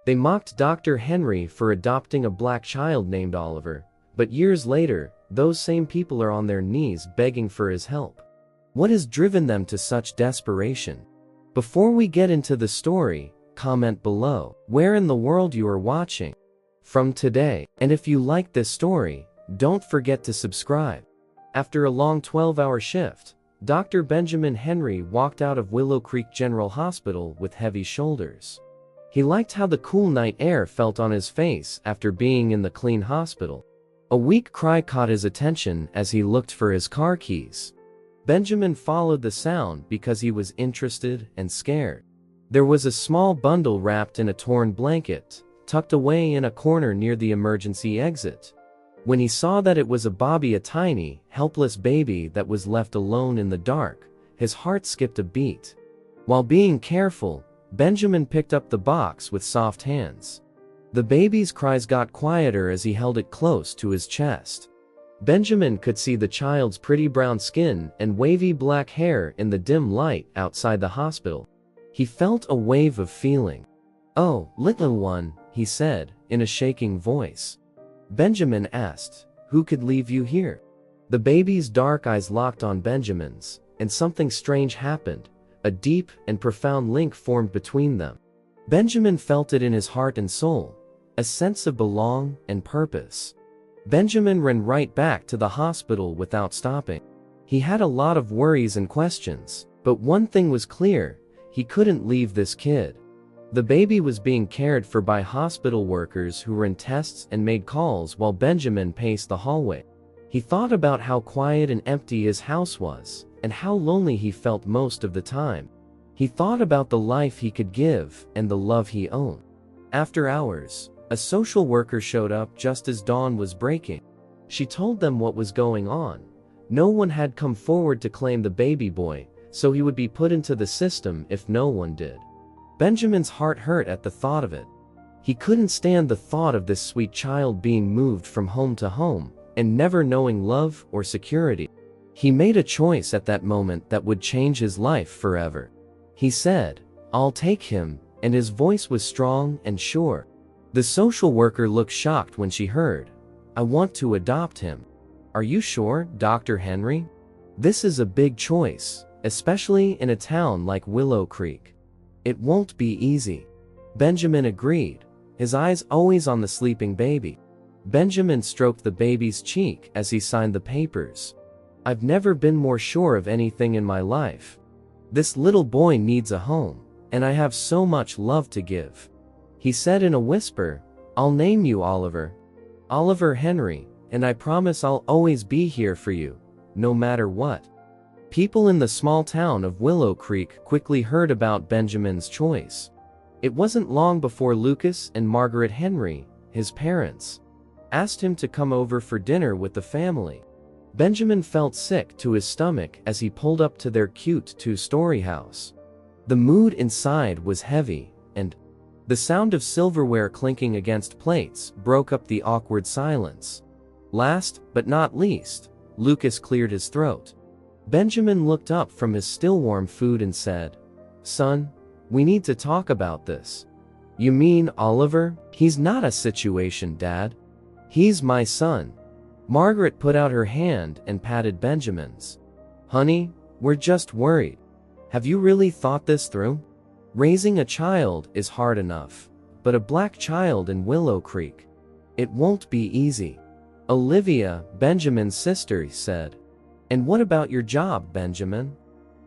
They mocked Dr. Henry for adopting a black child named Oliver, but years later, those same people are on their knees begging for his help. What has driven them to such desperation? Before we get into the story, comment below where in the world you are watching from today, and if you like this story, don't forget to subscribe. After a long 12-hour shift, Dr. Benjamin Henry walked out of Willow Creek General Hospital with heavy shoulders. He liked how the cool night air felt on his face after being in the clean hospital. A weak cry caught his attention as he looked for his car keys. Benjamin followed the sound because he was interested and scared. There was a small bundle wrapped in a torn blanket, tucked away in a corner near the emergency exit. When he saw that it was a tiny, helpless baby that was left alone in the dark, his heart skipped a beat. While being careful, Benjamin picked up the box with soft hands. The baby's cries got quieter as he held it close to his chest. Benjamin could see the child's pretty brown skin and wavy black hair in the dim light outside the hospital. He felt a wave of feeling. "Oh, little one," he said, in a shaking voice. Benjamin asked, "Who could leave you here?" The baby's dark eyes locked on Benjamin's, and something strange happened. A deep and profound link formed between them. Benjamin felt it in his heart and soul, a sense of belonging and purpose. Benjamin ran right back to the hospital without stopping. He had a lot of worries and questions, but one thing was clear: he couldn't leave this kid. The baby was being cared for by hospital workers who ran tests and made calls while Benjamin paced the hallway. He thought about how quiet and empty his house was, and how lonely he felt most of the time. He thought about the life he could give and the love he owned. After hours, a social worker showed up just as dawn was breaking. She told them what was going on. No one had come forward to claim the baby boy, so he would be put into the system if no one did. Benjamin's heart hurt at the thought of it. He couldn't stand the thought of this sweet child being moved from home to home, and never knowing love or security. He made a choice at that moment that would change his life forever. He said, "I'll take him," and his voice was strong and sure. The social worker looked shocked when she heard, "I want to adopt him." "Are you sure, Dr. Henry? This is a big choice, especially in a town like Willow Creek. It won't be easy." Benjamin agreed, his eyes always on the sleeping baby. Benjamin stroked the baby's cheek as he signed the papers. "I've never been more sure of anything in my life. This little boy needs a home, and I have so much love to give." He said in a whisper, "I'll name you Oliver. Oliver Henry, and I promise I'll always be here for you, no matter what." People in the small town of Willow Creek quickly heard about Benjamin's choice. It wasn't long before Lucas and Margaret Henry, his parents, asked him to come over for dinner with the family. Benjamin felt sick to his stomach as he pulled up to their cute two-story house. The mood inside was heavy, and the sound of silverware clinking against plates broke up the awkward silence. Last but not least, Lucas cleared his throat. Benjamin looked up from his still warm food and said, "Son, we need to talk about this." "You mean Oliver?" "He's not a situation, Dad. He's my son." Margaret put out her hand and patted Benjamin's. "Honey, we're just worried. Have you really thought this through? Raising a child is hard enough, but a black child in Willow Creek, it won't be easy." Olivia, Benjamin's sister, said, "And what about your job, Benjamin?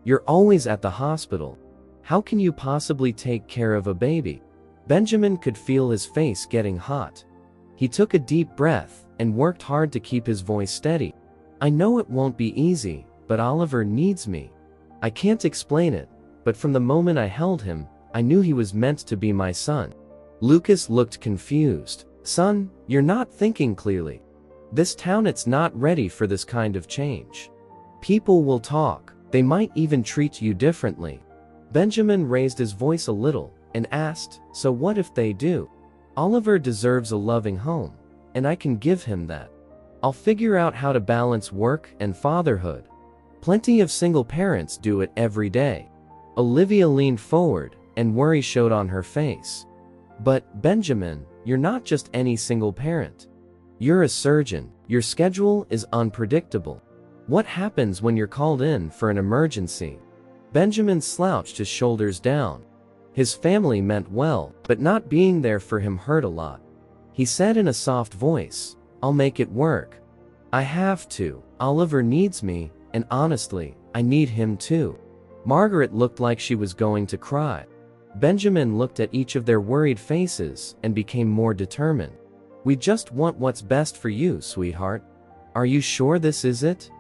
You're always at the hospital. How can you possibly take care of a baby?" Benjamin could feel his face getting hot. He took a deep breath and worked hard to keep his voice steady. "I know it won't be easy, but Oliver needs me. I can't explain it, but from the moment I held him, I knew he was meant to be my son." Lucas looked confused. "Son, you're not thinking clearly. This town it's not ready for this kind of change. People will talk, they might even treat you differently." Benjamin raised his voice a little and asked, "So what if they do? Oliver deserves a loving home, and I can give him that. I'll figure out how to balance work and fatherhood. Plenty of single parents do it every day." Olivia leaned forward, and worry showed on her face. But, Benjamin, you're not just any single parent. You're a surgeon. Your schedule is unpredictable. What happens when you're called in for an emergency? Benjamin slouched his shoulders down. His family meant well, but not being there for him hurt a lot. He said in a soft voice, "I'll make it work. I have to. Oliver needs me, and honestly, I need him too." Margaret looked like she was going to cry. Benjamin looked at each of their worried faces and became more determined. "We just want what's best for you, sweetheart. Are you sure this is it?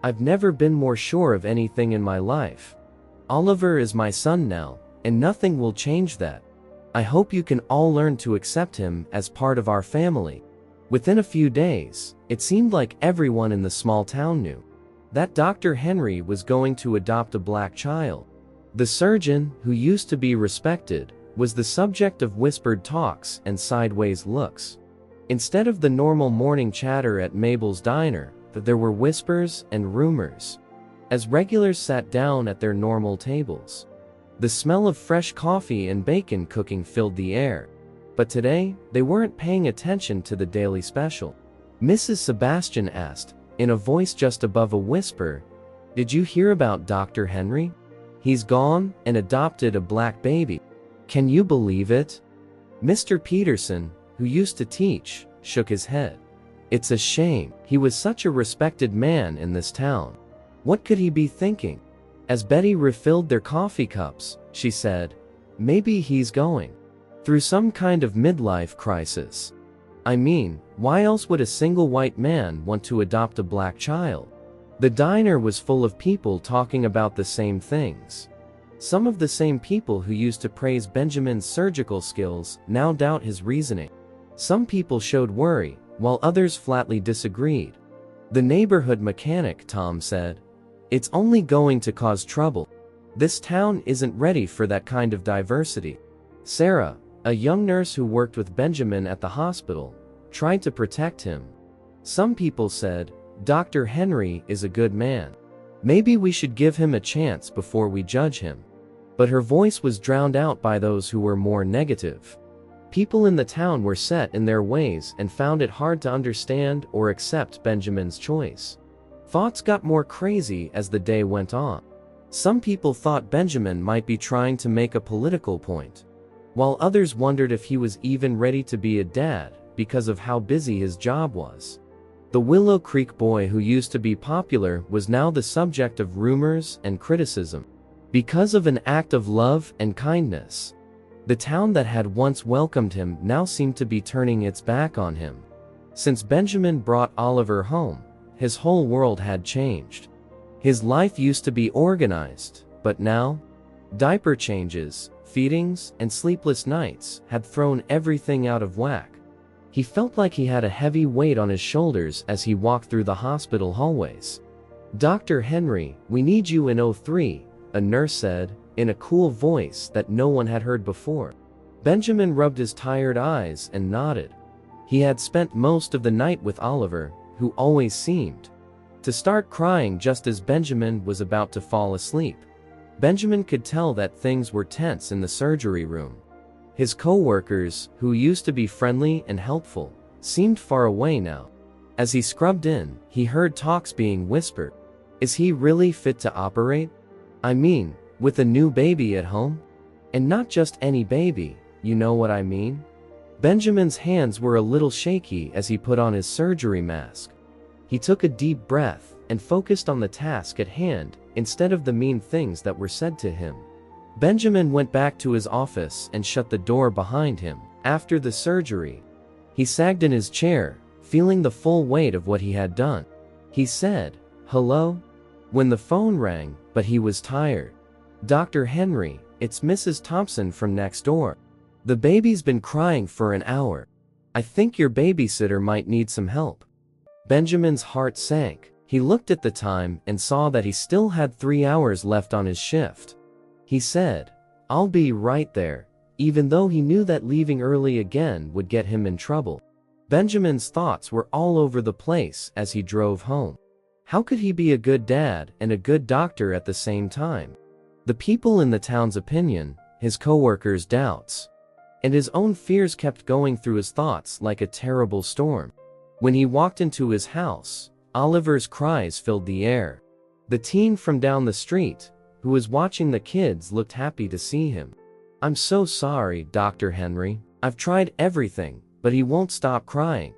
I've never been more sure of anything in my life. Oliver is my son now, and nothing will change that. I hope you can all learn to accept him as part of our family." Within a few days, it seemed like everyone in the small town knew that Dr. Henry was going to adopt a black child. The surgeon, who used to be respected, was the subject of whispered talks and sideways looks. Instead of the normal morning chatter at Mabel's diner, there were whispers and rumors. As regulars sat down at their normal tables, the smell of fresh coffee and bacon cooking filled the air. But today, they weren't paying attention to the daily special. Mrs. Sebastian asked, in a voice just above a whisper, "Did you hear about Dr. Henry? He's gone and adopted a black baby. Can you believe it?" Mr. Peterson, who used to teach, shook his head. "It's a shame. He was such a respected man in this town. What could he be thinking?" As Betty refilled their coffee cups, she said, "Maybe he's going through some kind of midlife crisis. I mean, why else would a single white man want to adopt a black child?" The diner was full of people talking about the same things. Some of the same people who used to praise Benjamin's surgical skills now doubt his reasoning. Some people showed worry, while others flatly disagreed. The neighborhood mechanic, Tom, said, "It's only going to cause trouble. This town isn't ready for that kind of diversity." Sarah, a young nurse who worked with Benjamin at the hospital, tried to protect him. Some people said, "Dr. Henry is a good man. Maybe we should give him a chance before we judge him." But her voice was drowned out by those who were more negative. People in the town were set in their ways and found it hard to understand or accept Benjamin's choice. Thoughts got more crazy as the day went on. Some people thought Benjamin might be trying to make a political point, while others wondered if he was even ready to be a dad because of how busy his job was. The Willow Creek boy who used to be popular was now the subject of rumors and criticism. Because of an act of love and kindness, the town that had once welcomed him now seemed to be turning its back on him. Since Benjamin brought Oliver home, his whole world had changed. His life used to be organized, but now, diaper changes, feedings, and sleepless nights had thrown everything out of whack. He felt like he had a heavy weight on his shoulders as he walked through the hospital hallways. "Dr. Henry, we need you in 03, a nurse said, in a cool voice that no one had heard before. Benjamin rubbed his tired eyes and nodded. He had spent most of the night with Oliver, who always seemed to start crying just as Benjamin was about to fall asleep. Benjamin could tell that things were tense in the surgery room. His co-workers, who used to be friendly and helpful, seemed far away now. As he scrubbed in, he heard talks being whispered. Is he really fit to operate? I mean, with a new baby at home? And not just any baby, you know what I mean? Benjamin's hands were a little shaky as he put on his surgery mask. He took a deep breath and focused on the task at hand instead of the mean things that were said to him. Benjamin went back to his office and shut the door behind him. After the surgery, he sagged in his chair, feeling the full weight of what he had done. He said, "Hello?" when the phone rang, but he was tired. "Dr. Henry, it's Mrs. Thompson from next door. The baby's been crying for an hour. I think your babysitter might need some help." Benjamin's heart sank. He looked at the time and saw that he still had 3 hours left on his shift. He said, "I'll be right there," even though he knew that leaving early again would get him in trouble. Benjamin's thoughts were all over the place as he drove home. How could he be a good dad and a good doctor at the same time? The people in the town's opinion, his co-workers' doubts. and his own fears kept going through his thoughts like a terrible storm. When he walked into his house, Oliver's cries filled the air. The teen from down the street, who was watching the kids, looked happy to see him. "I'm so sorry, Dr. Henry. I've tried everything, but he won't stop crying."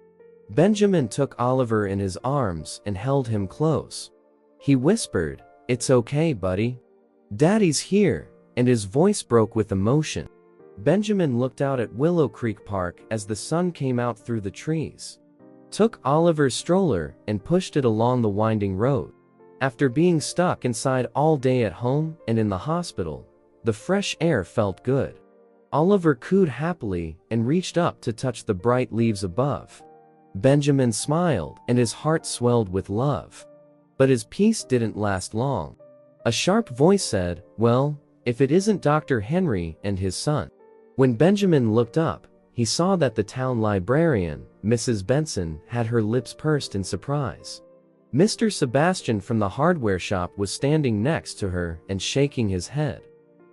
Benjamin took Oliver in his arms and held him close. He whispered, "It's okay, buddy. Daddy's here," and his voice broke with emotion. Benjamin looked out at Willow Creek Park as the sun came out through the trees, took Oliver's stroller and pushed it along the winding road. After being stuck inside all day at home and in the hospital, the fresh air felt good. Oliver cooed happily and reached up to touch the bright leaves above. Benjamin smiled and his heart swelled with love. But his peace didn't last long. A sharp voice said, "Well, if it isn't Dr. Henry and his son." When Benjamin looked up, he saw that the town librarian, Mrs. Benson, had her lips pursed in surprise. Mr. Sebastian from the hardware shop was standing next to her and shaking his head.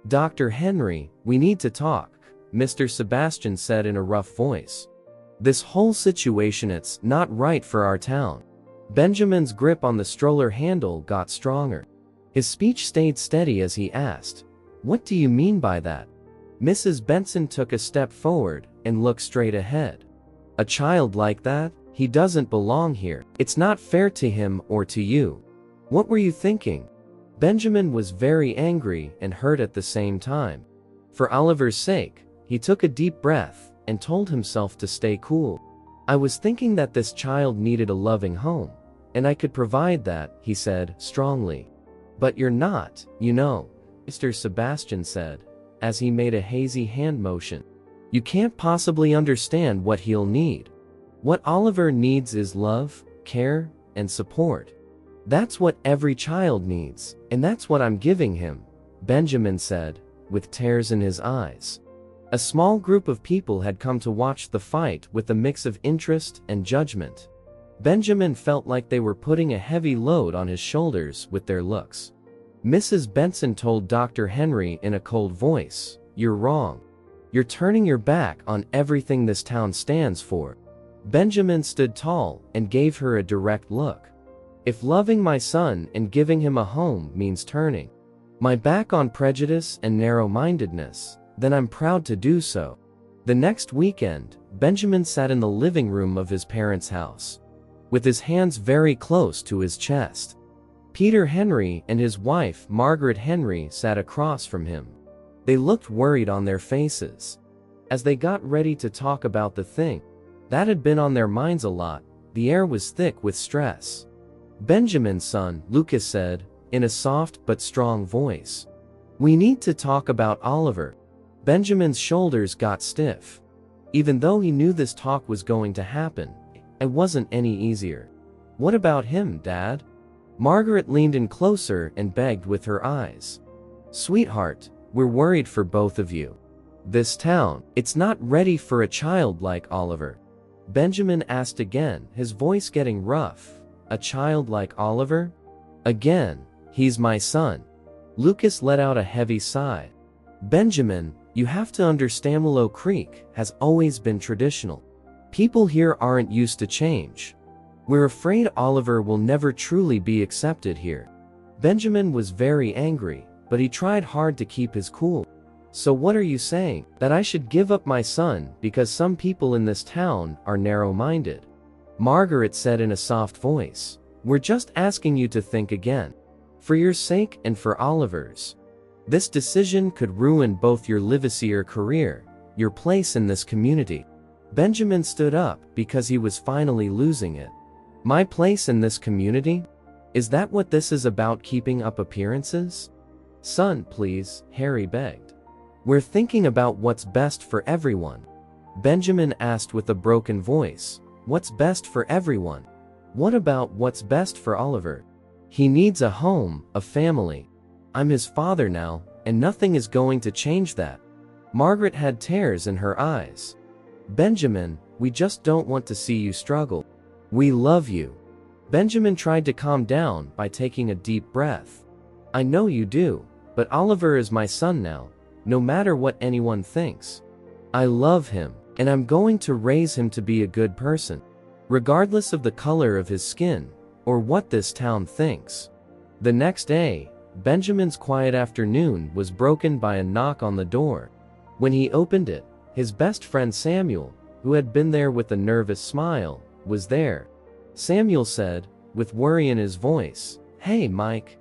"Dr. Henry, we need to talk," Mr. Sebastian said in a rough voice. "This whole situation, it's not right for our town." Benjamin's grip on the stroller handle got stronger. His speech stayed steady as he asked, "What do you mean by that?" Mrs. Benson took a step forward and looked straight ahead. "A child like that? He doesn't belong here. It's not fair to him or to you. What were you thinking?" Benjamin was very angry and hurt at the same time. For Oliver's sake, he took a deep breath and told himself to stay cool. "I was thinking that this child needed a loving home, and I could provide that," he said strongly. "But you're not, you know," Mr. Sebastian said, as he made a hazy hand motion. "You can't possibly understand what he'll need. What Oliver needs is love, care, and support. That's what every child needs, and that's what I'm giving him," Benjamin said, with tears in his eyes. A small group of people had come to watch the fight with a mix of interest and judgment. Benjamin felt like they were putting a heavy load on his shoulders with their looks. Mrs. Benson told Dr. Henry in a cold voice, "You're wrong. You're turning your back on everything this town stands for." Benjamin stood tall and gave her a direct look. "If loving my son and giving him a home means turning my back on prejudice and narrow-mindedness, then I'm proud to do so." The next weekend, Benjamin sat in the living room of his parents' house, with his hands very close to his chest. Peter Henry and his wife, Margaret Henry, sat across from him. They looked worried on their faces. As they got ready to talk about the thing that had been on their minds a lot, the air was thick with stress. "Benjamin's son, Lucas, said, in a soft but strong voice, 'We need to talk about Oliver.'" Benjamin's shoulders got stiff. Even though he knew this talk was going to happen, it wasn't any easier. "What about him, Dad?" Margaret leaned in closer and begged with her eyes. "Sweetheart, we're worried for both of you. This town, it's not ready for a child like Oliver." Benjamin asked again, his voice getting rough. "A child like Oliver?" "Again, he's my son." Lucas let out a heavy sigh. "Benjamin, you have to understand, Willow Creek has always been traditional. People here aren't used to change. We're afraid Oliver will never truly be accepted here." Benjamin was very angry, but he tried hard to keep his cool. "So what are you saying? That I should give up my son because some people in this town are narrow-minded?" Margaret said in a soft voice. "We're just asking you to think again. For your sake and for Oliver's. This decision could ruin both your Livacier career, your place in this community." Benjamin stood up because he was finally losing it. "My place in this community? Is that what this is about, keeping up appearances?" "Son, please," Harry begged. "We're thinking about what's best for everyone." Benjamin asked with a broken voice, "What's best for everyone? What about what's best for Oliver? He needs a home, a family. I'm his father now, and nothing is going to change that." Margaret had tears in her eyes. "Benjamin, we just don't want to see you struggle. We love you." Benjamin tried to calm down by taking a deep breath. "I know you do, but Oliver is my son now, no matter what anyone thinks." I love him, and I'm going to raise him to be a good person, regardless of the color of his skin, or what this town thinks. The next day, Benjamin's quiet afternoon was broken by a knock on the door. When he opened it, his best friend Samuel, who had been there with a nervous smile, was there. Samuel said, with worry in his voice, "Hey, Mike.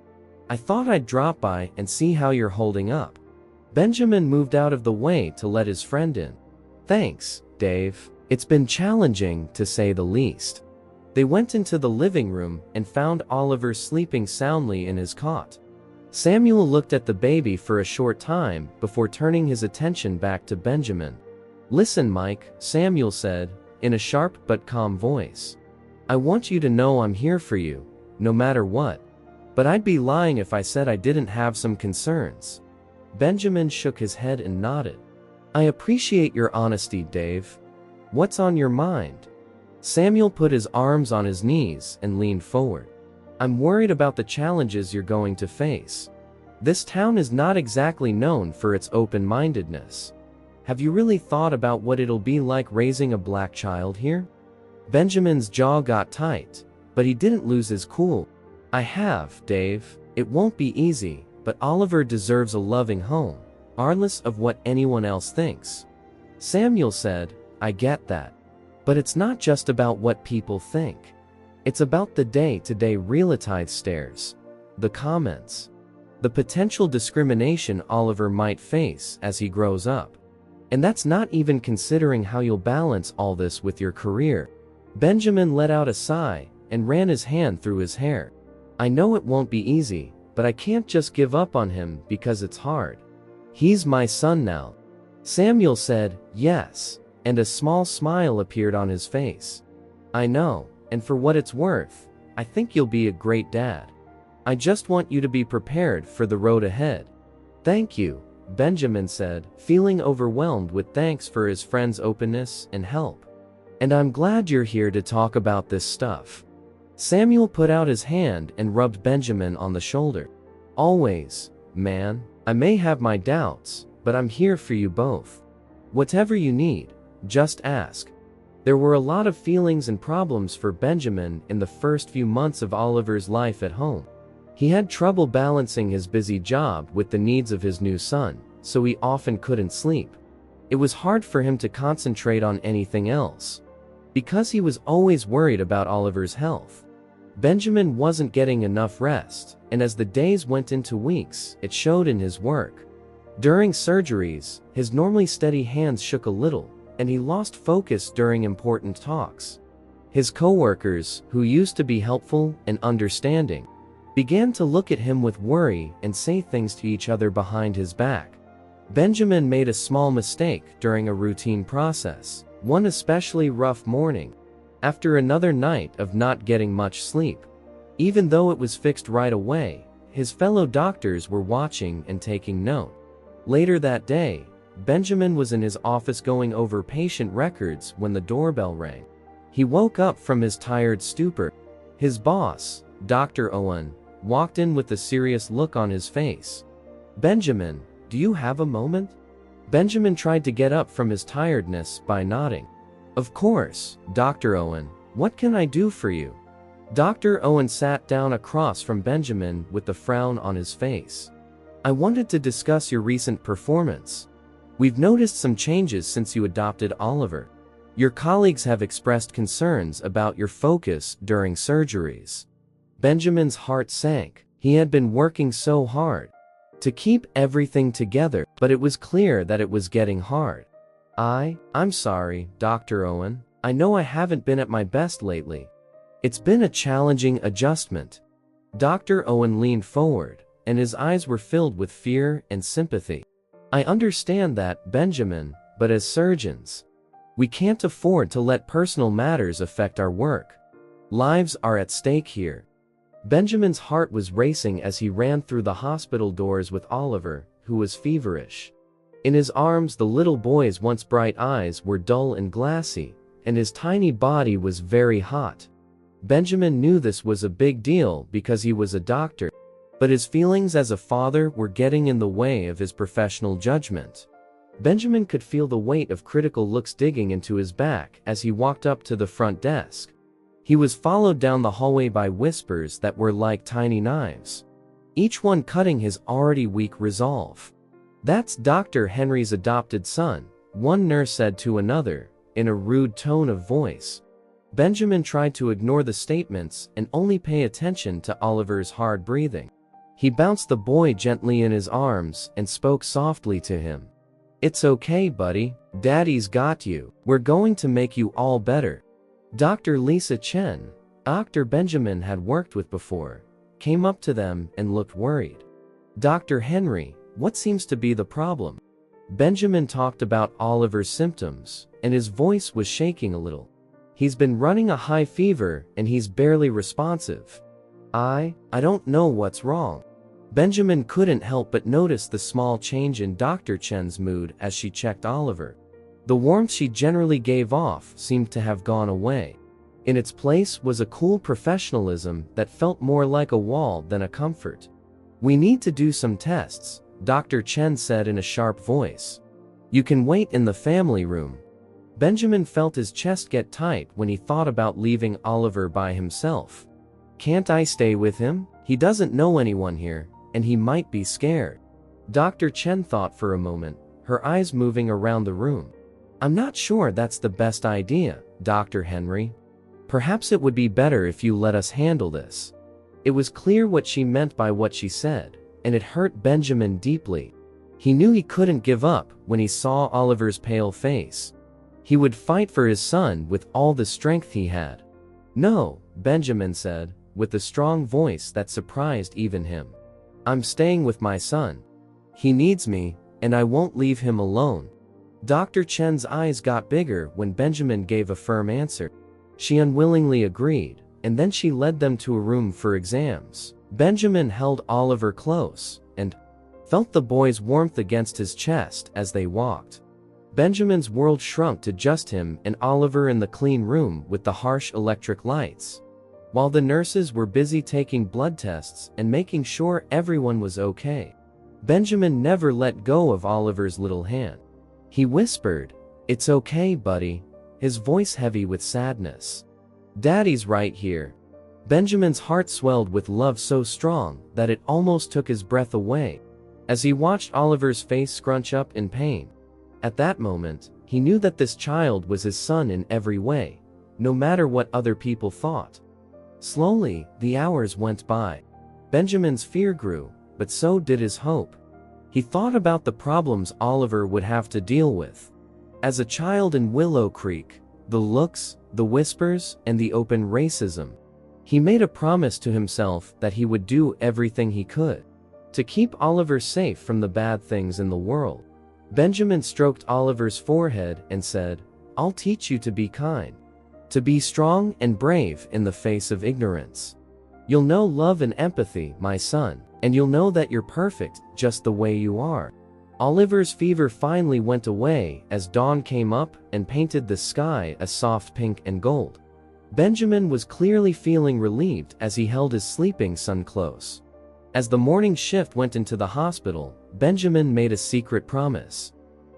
I thought I'd drop by and see how you're holding up." Benjamin moved out of the way to let his friend in. "Thanks, Dave. It's been challenging, to say the least." They went into the living room and found Oliver sleeping soundly in his cot. Samuel looked at the baby for a short time before turning his attention back to Benjamin. "Listen, Mike," Samuel said, in a sharp but calm voice. "I want you to know I'm here for you, no matter what. But I'd be lying if I said I didn't have some concerns." Benjamin shook his head and nodded. "I appreciate your honesty, Dave. What's on your mind?" Samuel put his arms on his knees and leaned forward. "I'm worried about the challenges you're going to face. This town is not exactly known for its open-mindedness. Have you really thought about what it'll be like raising a black child here?" Benjamin's jaw got tight, but he didn't lose his cool. "I have, Dave. It won't be easy, but Oliver deserves a loving home, regardless of what anyone else thinks." Samuel said, "I get that. But it's not just about what people think. It's about the day-to-day reality stares, the comments, the potential discrimination Oliver might face as he grows up. And that's not even considering how you'll balance all this with your career." Benjamin let out a sigh and ran his hand through his hair. "I know it won't be easy, but I can't just give up on him because it's hard. He's my son now." Samuel said, "Yes," and a small smile appeared on his face. "I know, and for what it's worth, I think you'll be a great dad. I just want you to be prepared for the road ahead." "Thank you," Benjamin said, feeling overwhelmed with thanks for his friend's openness and help. "And I'm glad you're here to talk about this stuff." Samuel put out his hand and rubbed Benjamin on the shoulder. "Always, man. I may have my doubts, but I'm here for you both. Whatever you need, just ask." There were a lot of feelings and problems for Benjamin in the first few months of Oliver's life at home. He had trouble balancing his busy job with the needs of his new son, so he often couldn't sleep. It was hard for him to concentrate on anything else, because he was always worried about Oliver's health. Benjamin wasn't getting enough rest, and as the days went into weeks, it showed in his work. During surgeries, his normally steady hands shook a little, and he lost focus during important talks. His coworkers, who used to be helpful and understanding, began to look at him with worry and say things to each other behind his back. Benjamin made a small mistake during a routine process, one especially rough morning, after another night of not getting much sleep. Even though it was fixed right away, his fellow doctors were watching and taking note. Later that day, Benjamin was in his office going over patient records when the doorbell rang. He woke up from his tired stupor. His boss, Dr. Owen, walked in with a serious look on his face. "Benjamin, do you have a moment?" Benjamin tried to get up from his tiredness by nodding. "Of course, Dr. Owen. What can I do for you?" Dr. Owen sat down across from Benjamin with a frown on his face. "I wanted to discuss your recent performance. We've noticed some changes since you adopted Oliver. Your colleagues have expressed concerns about your focus during surgeries." Benjamin's heart sank. He had been working so hard to keep everything together, but it was clear that it was getting hard. I'm sorry, Dr. Owen. I know I haven't been at my best lately. It's been a challenging adjustment." Dr. Owen leaned forward, and his eyes were filled with fear and sympathy. "I understand that, Benjamin, but as surgeons, we can't afford to let personal matters affect our work. Lives are at stake here." Benjamin's heart was racing as he ran through the hospital doors with Oliver, who was feverish. In his arms, the little boy's once bright eyes were dull and glassy, and his tiny body was very hot. Benjamin knew this was a big deal because he was a doctor, but his feelings as a father were getting in the way of his professional judgment. Benjamin could feel the weight of critical looks digging into his back as he walked up to the front desk. He was followed down the hallway by whispers that were like tiny knives, each one cutting his already weak resolve. "That's Dr. Henry's adopted son," one nurse said to another, in a rude tone of voice. Benjamin tried to ignore the statements and only pay attention to Oliver's hard breathing. He bounced the boy gently in his arms and spoke softly to him. "It's okay, buddy. Daddy's got you. We're going to make you all better." Dr. Lisa Chen, Dr. Benjamin had worked with before, came up to them and looked worried. "Dr. Henry, what seems to be the problem?" Benjamin talked about Oliver's symptoms, and his voice was shaking a little. "He's been running a high fever and he's barely responsive. I don't know what's wrong." Benjamin couldn't help but notice the small change in Dr. Chen's mood as she checked Oliver. The warmth she generally gave off seemed to have gone away. In its place was a cool professionalism that felt more like a wall than a comfort. "We need to do some tests," Dr. Chen said in a sharp voice. "You can wait in the family room." Benjamin felt his chest get tight when he thought about leaving Oliver by himself. "Can't I stay with him? He doesn't know anyone here, and he might be scared." Dr. Chen thought for a moment, her eyes moving around the room. "I'm not sure that's the best idea, Dr. Henry. Perhaps it would be better if you let us handle this." It was clear what she meant by what she said, and it hurt Benjamin deeply. He knew he couldn't give up when he saw Oliver's pale face. He would fight for his son with all the strength he had. "No," Benjamin said, with a strong voice that surprised even him. "I'm staying with my son. He needs me, and I won't leave him alone." Dr. Chen's eyes got bigger when Benjamin gave a firm answer. She unwillingly agreed, and then she led them to a room for exams. Benjamin held Oliver close, and felt the boy's warmth against his chest as they walked. Benjamin's world shrunk to just him and Oliver in the clean room with the harsh electric lights. While the nurses were busy taking blood tests and making sure everyone was okay, Benjamin never let go of Oliver's little hand. He whispered, "It's okay, buddy," his voice heavy with sadness. "Daddy's right here." Benjamin's heart swelled with love so strong that it almost took his breath away as he watched Oliver's face scrunch up in pain. At that moment, he knew that this child was his son in every way, no matter what other people thought. Slowly, the hours went by. Benjamin's fear grew, but so did his hope. He thought about the problems Oliver would have to deal with. As a child in Willow Creek, the looks, the whispers, and the open racism. He made a promise to himself that he would do everything he could to keep Oliver safe from the bad things in the world. Benjamin stroked Oliver's forehead and said, "I'll teach you to be kind, to be strong and brave in the face of ignorance. You'll know love and empathy, my son, and you'll know that you're perfect just the way you are." Oliver's fever finally went away as dawn came up and painted the sky a soft pink and gold. Benjamin was clearly feeling relieved as he held his sleeping son close. As the morning shift went into the hospital, Benjamin made a secret promise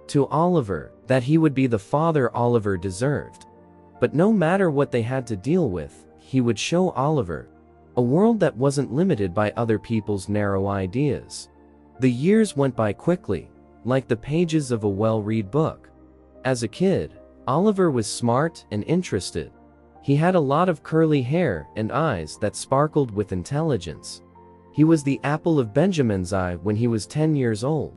to Oliver that he would be the father Oliver deserved. But no matter what they had to deal with, he would show Oliver a world that wasn't limited by other people's narrow ideas. The years went by quickly, like the pages of a well-read book. As a kid, Oliver was smart and interested. He had a lot of curly hair and eyes that sparkled with intelligence. He was the apple of Benjamin's eye when he was 10 years old.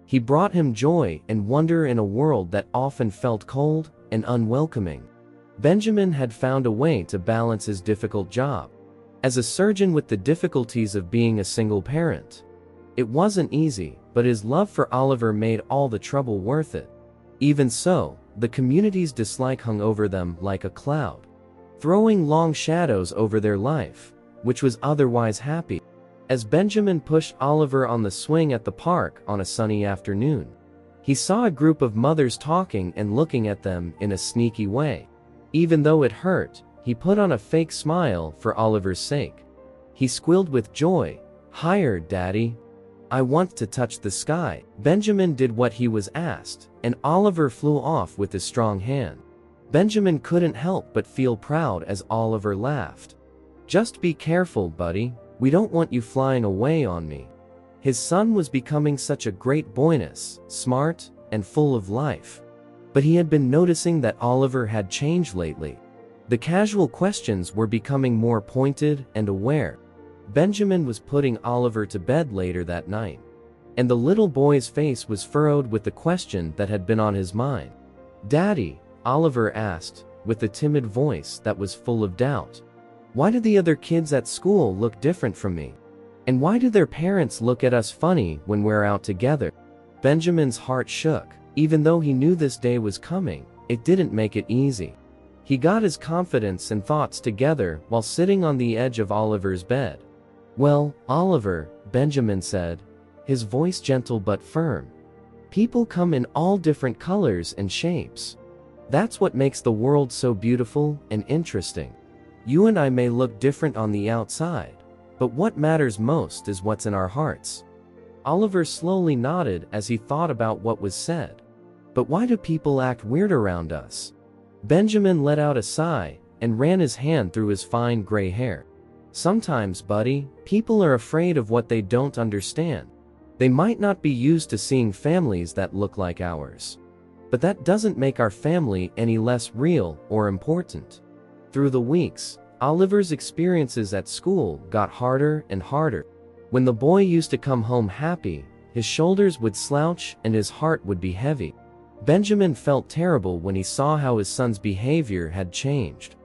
He brought him joy and wonder in a world that often felt cold and unwelcoming. Benjamin had found a way to balance his difficult job as a surgeon with the difficulties of being a single parent. It wasn't easy, but his love for Oliver made all the trouble worth it. Even so, the community's dislike hung over them like a cloud, throwing long shadows over their life, which was otherwise happy. As Benjamin pushed Oliver on the swing at the park on a sunny afternoon, he saw a group of mothers talking and looking at them in a sneaky way. Even though it hurt, he put on a fake smile for Oliver's sake. He squealed with joy, "Higher, Daddy. I want to touch the sky." Benjamin did what he was asked, and Oliver flew off with his strong hand. Benjamin couldn't help but feel proud as Oliver laughed. "Just be careful, buddy. We don't want you flying away on me." His son was becoming such a great boyness, smart, and full of life. But he had been noticing that Oliver had changed lately. The casual questions were becoming more pointed and aware. Benjamin was putting Oliver to bed later that night, and the little boy's face was furrowed with the question that had been on his mind. "Daddy," Oliver asked, with a timid voice that was full of doubt, "why do the other kids at school look different from me? And why do their parents look at us funny when we're out together?" Benjamin's heart shook. Even though he knew this day was coming, it didn't make it easy. He got his confidence and thoughts together while sitting on the edge of Oliver's bed. "Well, Oliver," Benjamin said, his voice gentle but firm, "people come in all different colors and shapes. That's what makes the world so beautiful and interesting. You and I may look different on the outside, but what matters most is what's in our hearts." Oliver slowly nodded as he thought about what was said. "But why do people act weird around us?" Benjamin let out a sigh and ran his hand through his fine gray hair. "Sometimes, buddy, people are afraid of what they don't understand. They might not be used to seeing families that look like ours. But that doesn't make our family any less real or important." Through the weeks, Oliver's experiences at school got harder and harder. When the boy used to come home happy, his shoulders would slouch and his heart would be heavy. Benjamin felt terrible when he saw how his son's behavior had changed.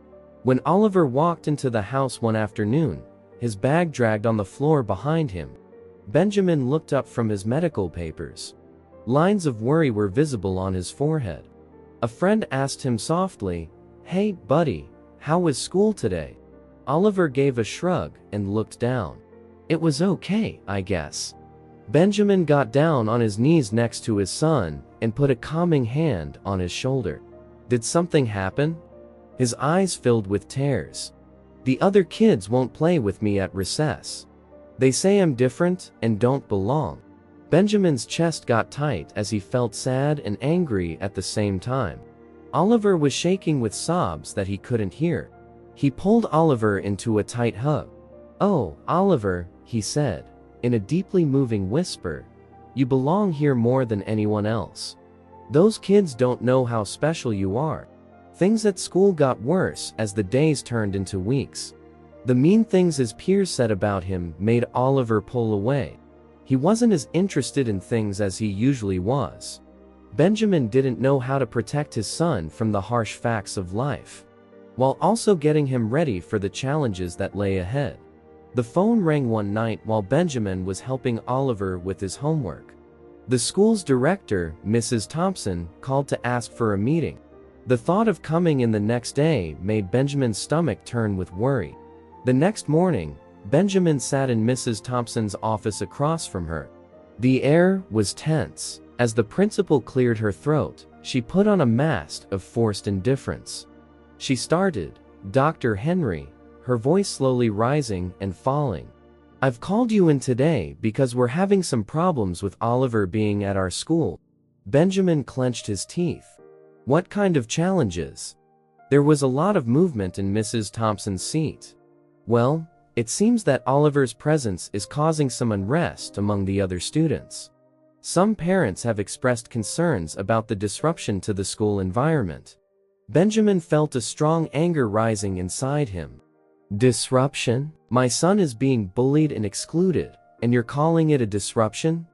When Oliver walked into the house one afternoon, his bag dragged on the floor behind him. Benjamin looked up from his medical papers. Lines of worry were visible on his forehead. A friend asked him softly, "Hey, buddy, how was school today?" Oliver gave a shrug and looked down. "It was okay, I guess." Benjamin got down on his knees next to his son and put a calming hand on his shoulder. "Did something happen?" His eyes filled with tears. "The other kids won't play with me at recess. They say I'm different and don't belong." Benjamin's chest got tight as he felt sad and angry at the same time. Oliver was shaking with sobs that he couldn't hear. He pulled Oliver into a tight hug. "Oh, Oliver," he said, in a deeply moving whisper, "you belong here more than anyone else. Those kids don't know how special you are." Things at school got worse as the days turned into weeks. The mean things his peers said about him made Oliver pull away. He wasn't as interested in things as he usually was. Benjamin didn't know how to protect his son from the harsh facts of life, while also getting him ready for the challenges that lay ahead. The phone rang one night while Benjamin was helping Oliver with his homework. The school's director, Mrs. Thompson, called to ask for a meeting. The thought of coming in the next day made Benjamin's stomach turn with worry. The next morning, Benjamin sat in Mrs. Thompson's office across from her. The air was tense. As the principal cleared her throat, she put on a mask of forced indifference. She started, "Dr. Henry," her voice slowly rising and falling. "I've called you in today because we're having some problems with Oliver being at our school." Benjamin clenched his teeth. "What kind of challenges?" There was a lot of movement in Mrs. Thompson's seat. "Well, it seems that Oliver's presence is causing some unrest among the other students. Some parents have expressed concerns about the disruption to the school environment." Benjamin felt a strong anger rising inside him. "Disruption? My son is being bullied and excluded, and you're calling it a disruption?"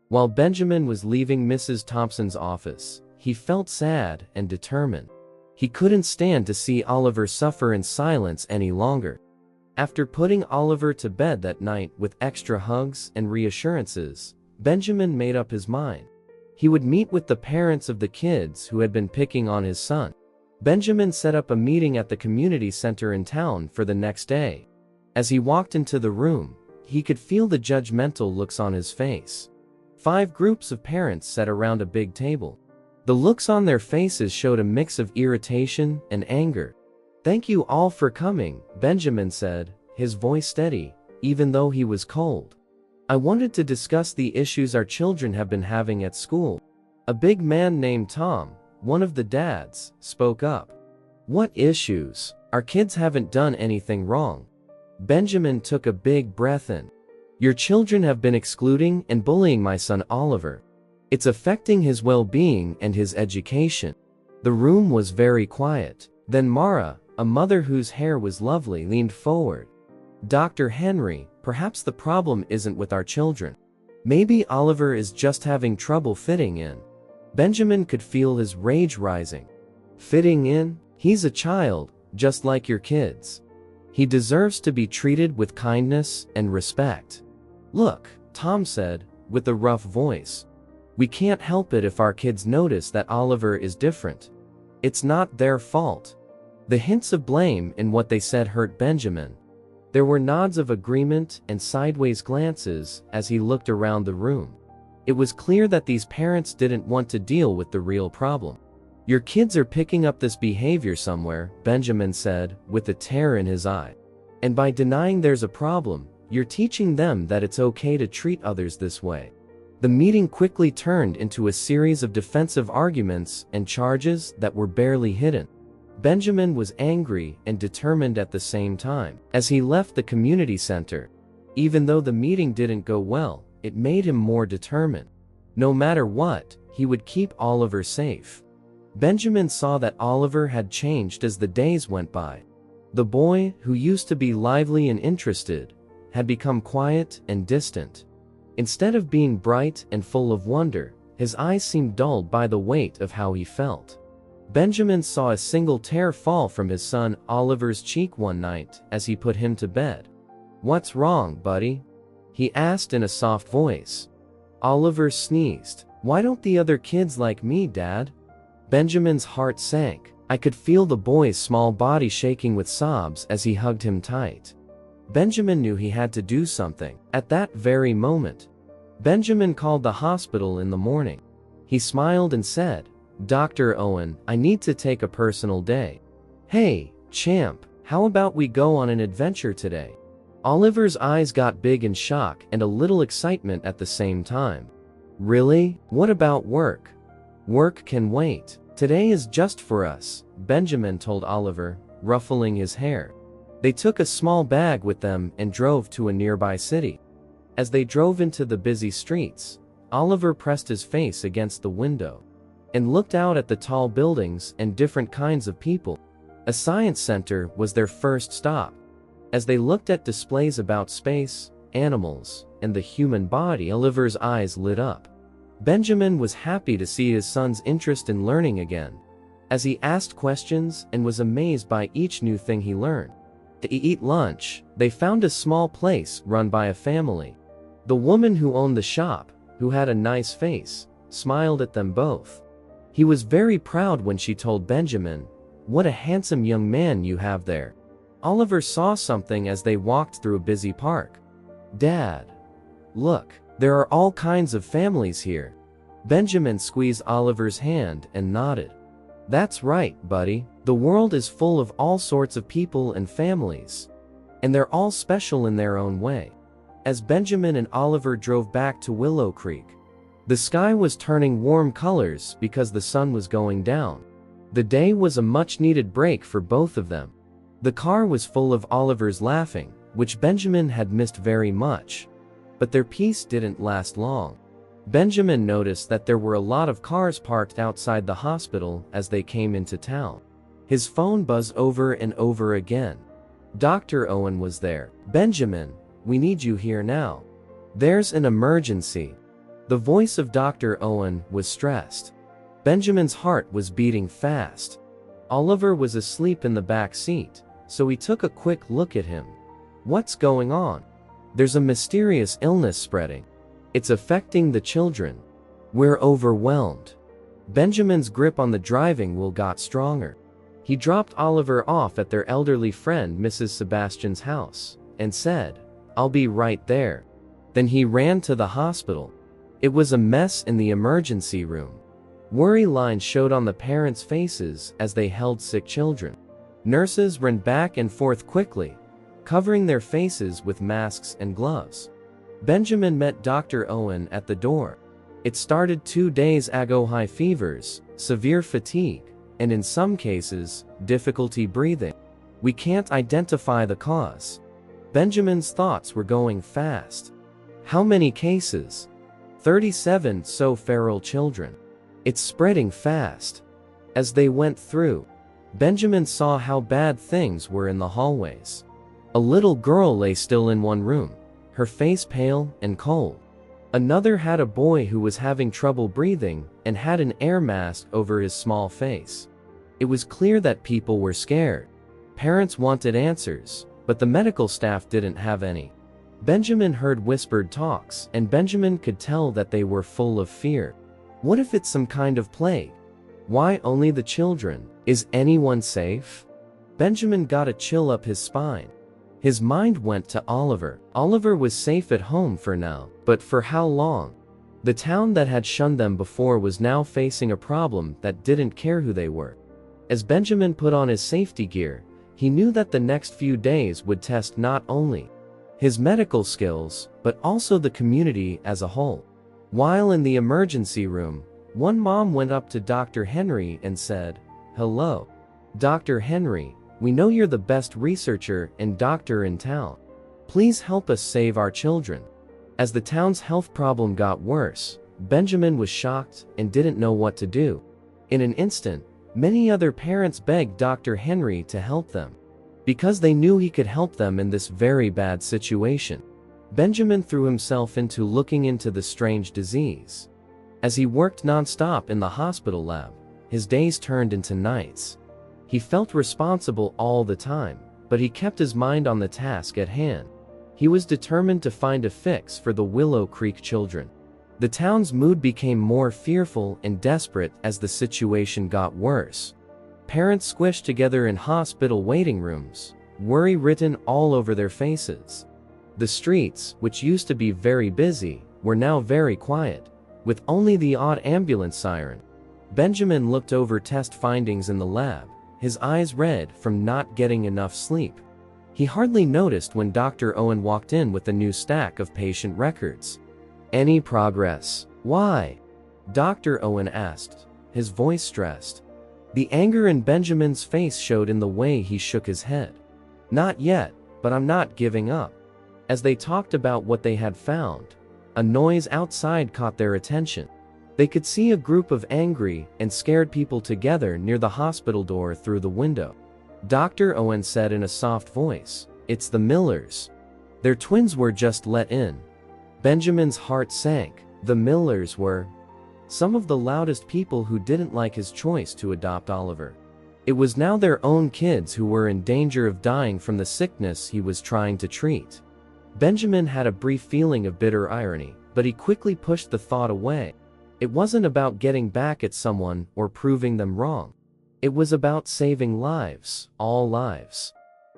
While Benjamin was leaving Mrs. Thompson's office, he felt sad and determined. He couldn't stand to see Oliver suffer in silence any longer. After putting Oliver to bed that night with extra hugs and reassurances, Benjamin made up his mind. He would meet with the parents of the kids who had been picking on his son. Benjamin set up a meeting at the community center in town for the next day. As he walked into the room, he could feel the judgmental looks on his face. 5 groups of parents sat around a big table. The looks on their faces showed a mix of irritation and anger. "Thank you all for coming," Benjamin said, his voice steady, even though he was cold. I wanted to discuss the issues our children have been having at school. A big man named Tom, one of the dads, spoke up. What issues? Our kids haven't done anything wrong. Benjamin took a big breath in. Your children have been excluding and bullying my son Oliver. It's affecting his well-being and his education. The room was very quiet. Then Mara, a mother whose hair was lovely, leaned forward. Dr. Henry, perhaps the problem isn't with our children. Maybe Oliver is just having trouble fitting in. Benjamin could feel his rage rising. Fitting in? He's a child, just like your kids. He deserves to be treated with kindness and respect. Look, Tom said, with a rough voice. We can't help it if our kids notice that Oliver is different. It's not their fault. The hints of blame in what they said hurt Benjamin. There were nods of agreement and sideways glances as he looked around the room. It was clear that these parents didn't want to deal with the real problem. Your kids are picking up this behavior somewhere, Benjamin said, with a tear in his eye. And by denying there's a problem, you're teaching them that it's okay to treat others this way. The meeting quickly turned into a series of defensive arguments and charges that were barely hidden. Benjamin was angry and determined at the same time. As he left the community center, even though the meeting didn't go well, it made him more determined. No matter what, he would keep Oliver safe. Benjamin saw that Oliver had changed as the days went by. The boy, who used to be lively and interested, had become quiet and distant. Instead of being bright and full of wonder, his eyes seemed dulled by the weight of how he felt. Benjamin saw a single tear fall from his son Oliver's cheek one night as he put him to bed. What's wrong, buddy? He asked in a soft voice. Oliver sneezed. Why don't the other kids like me, Dad? Benjamin's heart sank. I could feel the boy's small body shaking with sobs as he hugged him tight. Benjamin knew he had to do something. At that very moment, Benjamin called the hospital in the morning. He smiled and said, Dr. Owen, I need to take a personal day. Hey, champ, how about we go on an adventure today? Oliver's eyes got big in shock and a little excitement at the same time. Really? What about work? Work can wait. Today is just for us, Benjamin told Oliver, ruffling his hair. They took a small bag with them and drove to a nearby city. As they drove into the busy streets, Oliver pressed his face against the window and looked out at the tall buildings and different kinds of people. A science center was their first stop. As they looked at displays about space, animals, and the human body, Oliver's eyes lit up. Benjamin was happy to see his son's interest in learning again, as he asked questions and was amazed by each new thing he learned. To eat lunch, they found a small place run by a family. The woman who owned the shop, who had a nice face, smiled at them both. He was very proud when she told Benjamin, "What a handsome young man you have there." Oliver saw something as they walked through a busy park. Dad, look, there are all kinds of families here. Benjamin squeezed Oliver's hand and nodded. That's right, buddy. The world is full of all sorts of people and families, and they're all special in their own way. As Benjamin and Oliver drove back to Willow Creek, the sky was turning warm colors because the sun was going down. The day was a much-needed break for both of them. The car was full of Oliver's laughing, which Benjamin had missed very much. But their peace didn't last long. Benjamin noticed that there were a lot of cars parked outside the hospital as they came into town. His phone buzzed over and over again. Dr. Owen was there. Benjamin, we need you here now. There's an emergency. The voice of Dr. Owen was stressed. Benjamin's heart was beating fast. Oliver was asleep in the back seat, so he took a quick look at him. What's going on? There's a mysterious illness spreading. It's affecting the children. We're overwhelmed. Benjamin's grip on the driving wheel got stronger. He dropped Oliver off at their elderly friend Mrs. Sebastian's house and said, "I'll be right there." Then he ran to the hospital. It was a mess in the emergency room. Worry lines showed on the parents' faces as they held sick children. Nurses ran back and forth quickly, covering their faces with masks and gloves. Benjamin met Dr. Owen at the door. It started 2 days ago: high fevers, severe fatigue, and in some cases, difficulty breathing. We can't identify the cause. Benjamin's thoughts were going fast. How many cases? 37 so feral children. It's spreading fast. As they went through, Benjamin saw how bad things were in the hallways. A little girl lay still in one room, her face pale and cold. Another had a boy who was having trouble breathing and had an air mask over his small face. It was clear that people were scared. Parents wanted answers, but the medical staff didn't have any. Benjamin heard whispered talks, and Benjamin could tell that they were full of fear. What if it's some kind of plague? Why only the children? Is anyone safe? Benjamin got a chill up his spine. His mind went to Oliver. Oliver was safe at home for now, but for how long? The town that had shunned them before was now facing a problem that didn't care who they were. As Benjamin put on his safety gear, he knew that the next few days would test not only his medical skills, but also the community as a whole. While in the emergency room, one mom went up to Dr. Henry and said, "Hello, Dr. Henry, we know you're the best researcher and doctor in town. Please help us save our children." As the town's health problem got worse, Benjamin was shocked and didn't know what to do. In an instant, many other parents begged Dr. Henry to help them, because they knew he could help them in this very bad situation. Benjamin threw himself into looking into the strange disease. As he worked non-stop in the hospital lab, his days turned into nights. He felt responsible all the time, but he kept his mind on the task at hand. He was determined to find a fix for the Willow Creek children. The town's mood became more fearful and desperate as the situation got worse. Parents squished together in hospital waiting rooms, worry written all over their faces. The streets, which used to be very busy, were now very quiet, with only the odd ambulance siren. Benjamin looked over test findings in the lab, his eyes red from not getting enough sleep. He hardly noticed when Dr. Owen walked in with a new stack of patient records. "Any progress?" "Why?" Dr. Owen asked, his voice stressed. The anger in Benjamin's face showed in the way he shook his head. "Not yet, but I'm not giving up." As they talked about what they had found, a noise outside caught their attention. They could see a group of angry and scared people together near the hospital door through the window. Dr. Owen said in a soft voice, "It's the Millers. Their twins were just let in." Benjamin's heart sank. The Millers were some of the loudest people who didn't like his choice to adopt Oliver. It was now their own kids who were in danger of dying from the sickness he was trying to treat. Benjamin had a brief feeling of bitter irony, but he quickly pushed the thought away. It wasn't about getting back at someone or proving them wrong. It was about saving lives, all lives.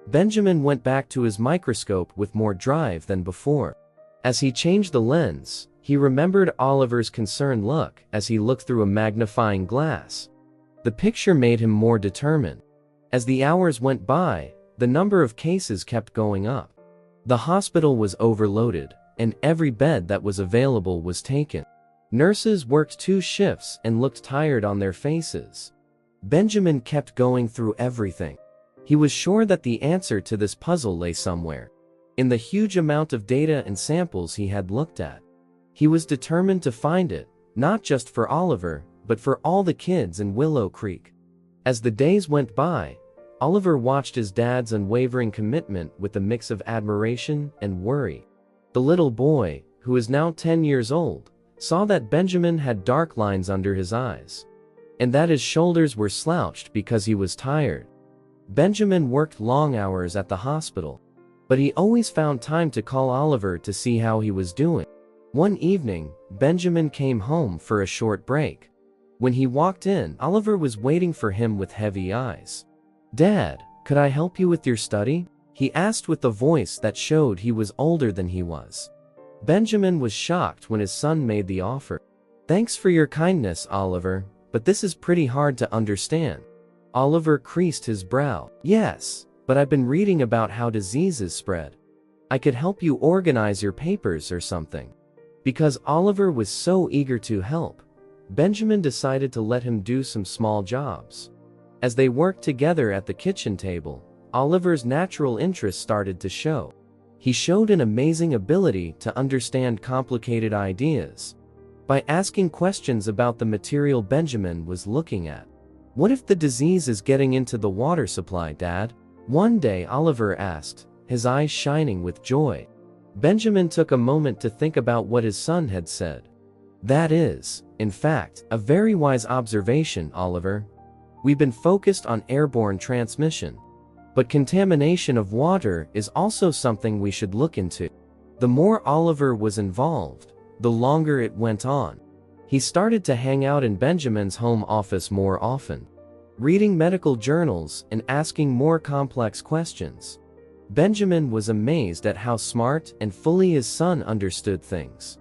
Benjamin went back to his microscope with more drive than before. As he changed the lens, he remembered Oliver's concerned look as he looked through a magnifying glass. The picture made him more determined. As the hours went by, the number of cases kept going up. The hospital was overloaded, and every bed that was available was taken. Nurses worked 2 shifts and looked tired on their faces. Benjamin kept going through everything. He was sure that the answer to this puzzle lay somewhere in the huge amount of data and samples he had looked at. He was determined to find it, not just for Oliver, but for all the kids in Willow Creek. As the days went by, Oliver watched his dad's unwavering commitment with a mix of admiration and worry. The little boy, who is now 10 years old, saw that Benjamin had dark lines under his eyes, and that his shoulders were slouched because he was tired. Benjamin worked long hours at the hospital, but he always found time to call Oliver to see how he was doing. One evening, Benjamin came home for a short break. When he walked in, Oliver was waiting for him with heavy eyes. "Dad, could I help you with your study?" he asked with a voice that showed he was older than he was. Benjamin was shocked when his son made the offer. "Thanks for your kindness, Oliver, but this is pretty hard to understand." Oliver creased his brow. "Yes, but I've been reading about how diseases spread. I could help you organize your papers or something." Because Oliver was so eager to help, Benjamin decided to let him do some small jobs. As they worked together at the kitchen table, Oliver's natural interest started to show. He showed an amazing ability to understand complicated ideas by asking questions about the material Benjamin was looking at. "What if the disease is getting into the water supply, Dad?" one day Oliver asked, his eyes shining with joy. Benjamin took a moment to think about what his son had said. "That is, in fact, a very wise observation, Oliver. We've been focused on airborne transmission. But contamination of water is also something we should look into." The more Oliver was involved, the longer it went on. He started to hang out in Benjamin's home office more often, reading medical journals and asking more complex questions. Benjamin was amazed at how smart and fully his son understood things.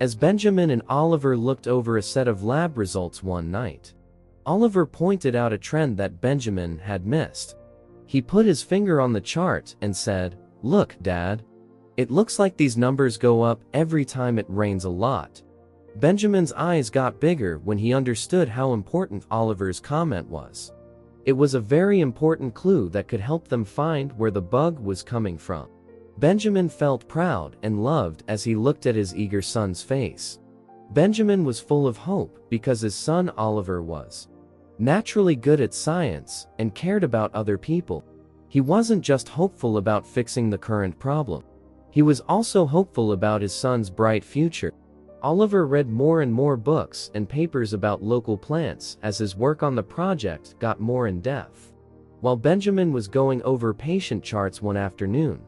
As Benjamin and Oliver looked over a set of lab results one night, Oliver pointed out a trend that Benjamin had missed. He put his finger on the chart and said, "Look, Dad. It looks like these numbers go up every time it rains a lot." Benjamin's eyes got bigger when he understood how important Oliver's comment was. It was a very important clue that could help them find where the bug was coming from. Benjamin felt proud and loved as he looked at his eager son's face. Benjamin was full of hope because his son Oliver was naturally good at science and cared about other people. He wasn't just hopeful about fixing the current problem. He was also hopeful about his son's bright future. Oliver read more and more books and papers about local plants as his work on the project got more in-depth. While Benjamin was going over patient charts one afternoon,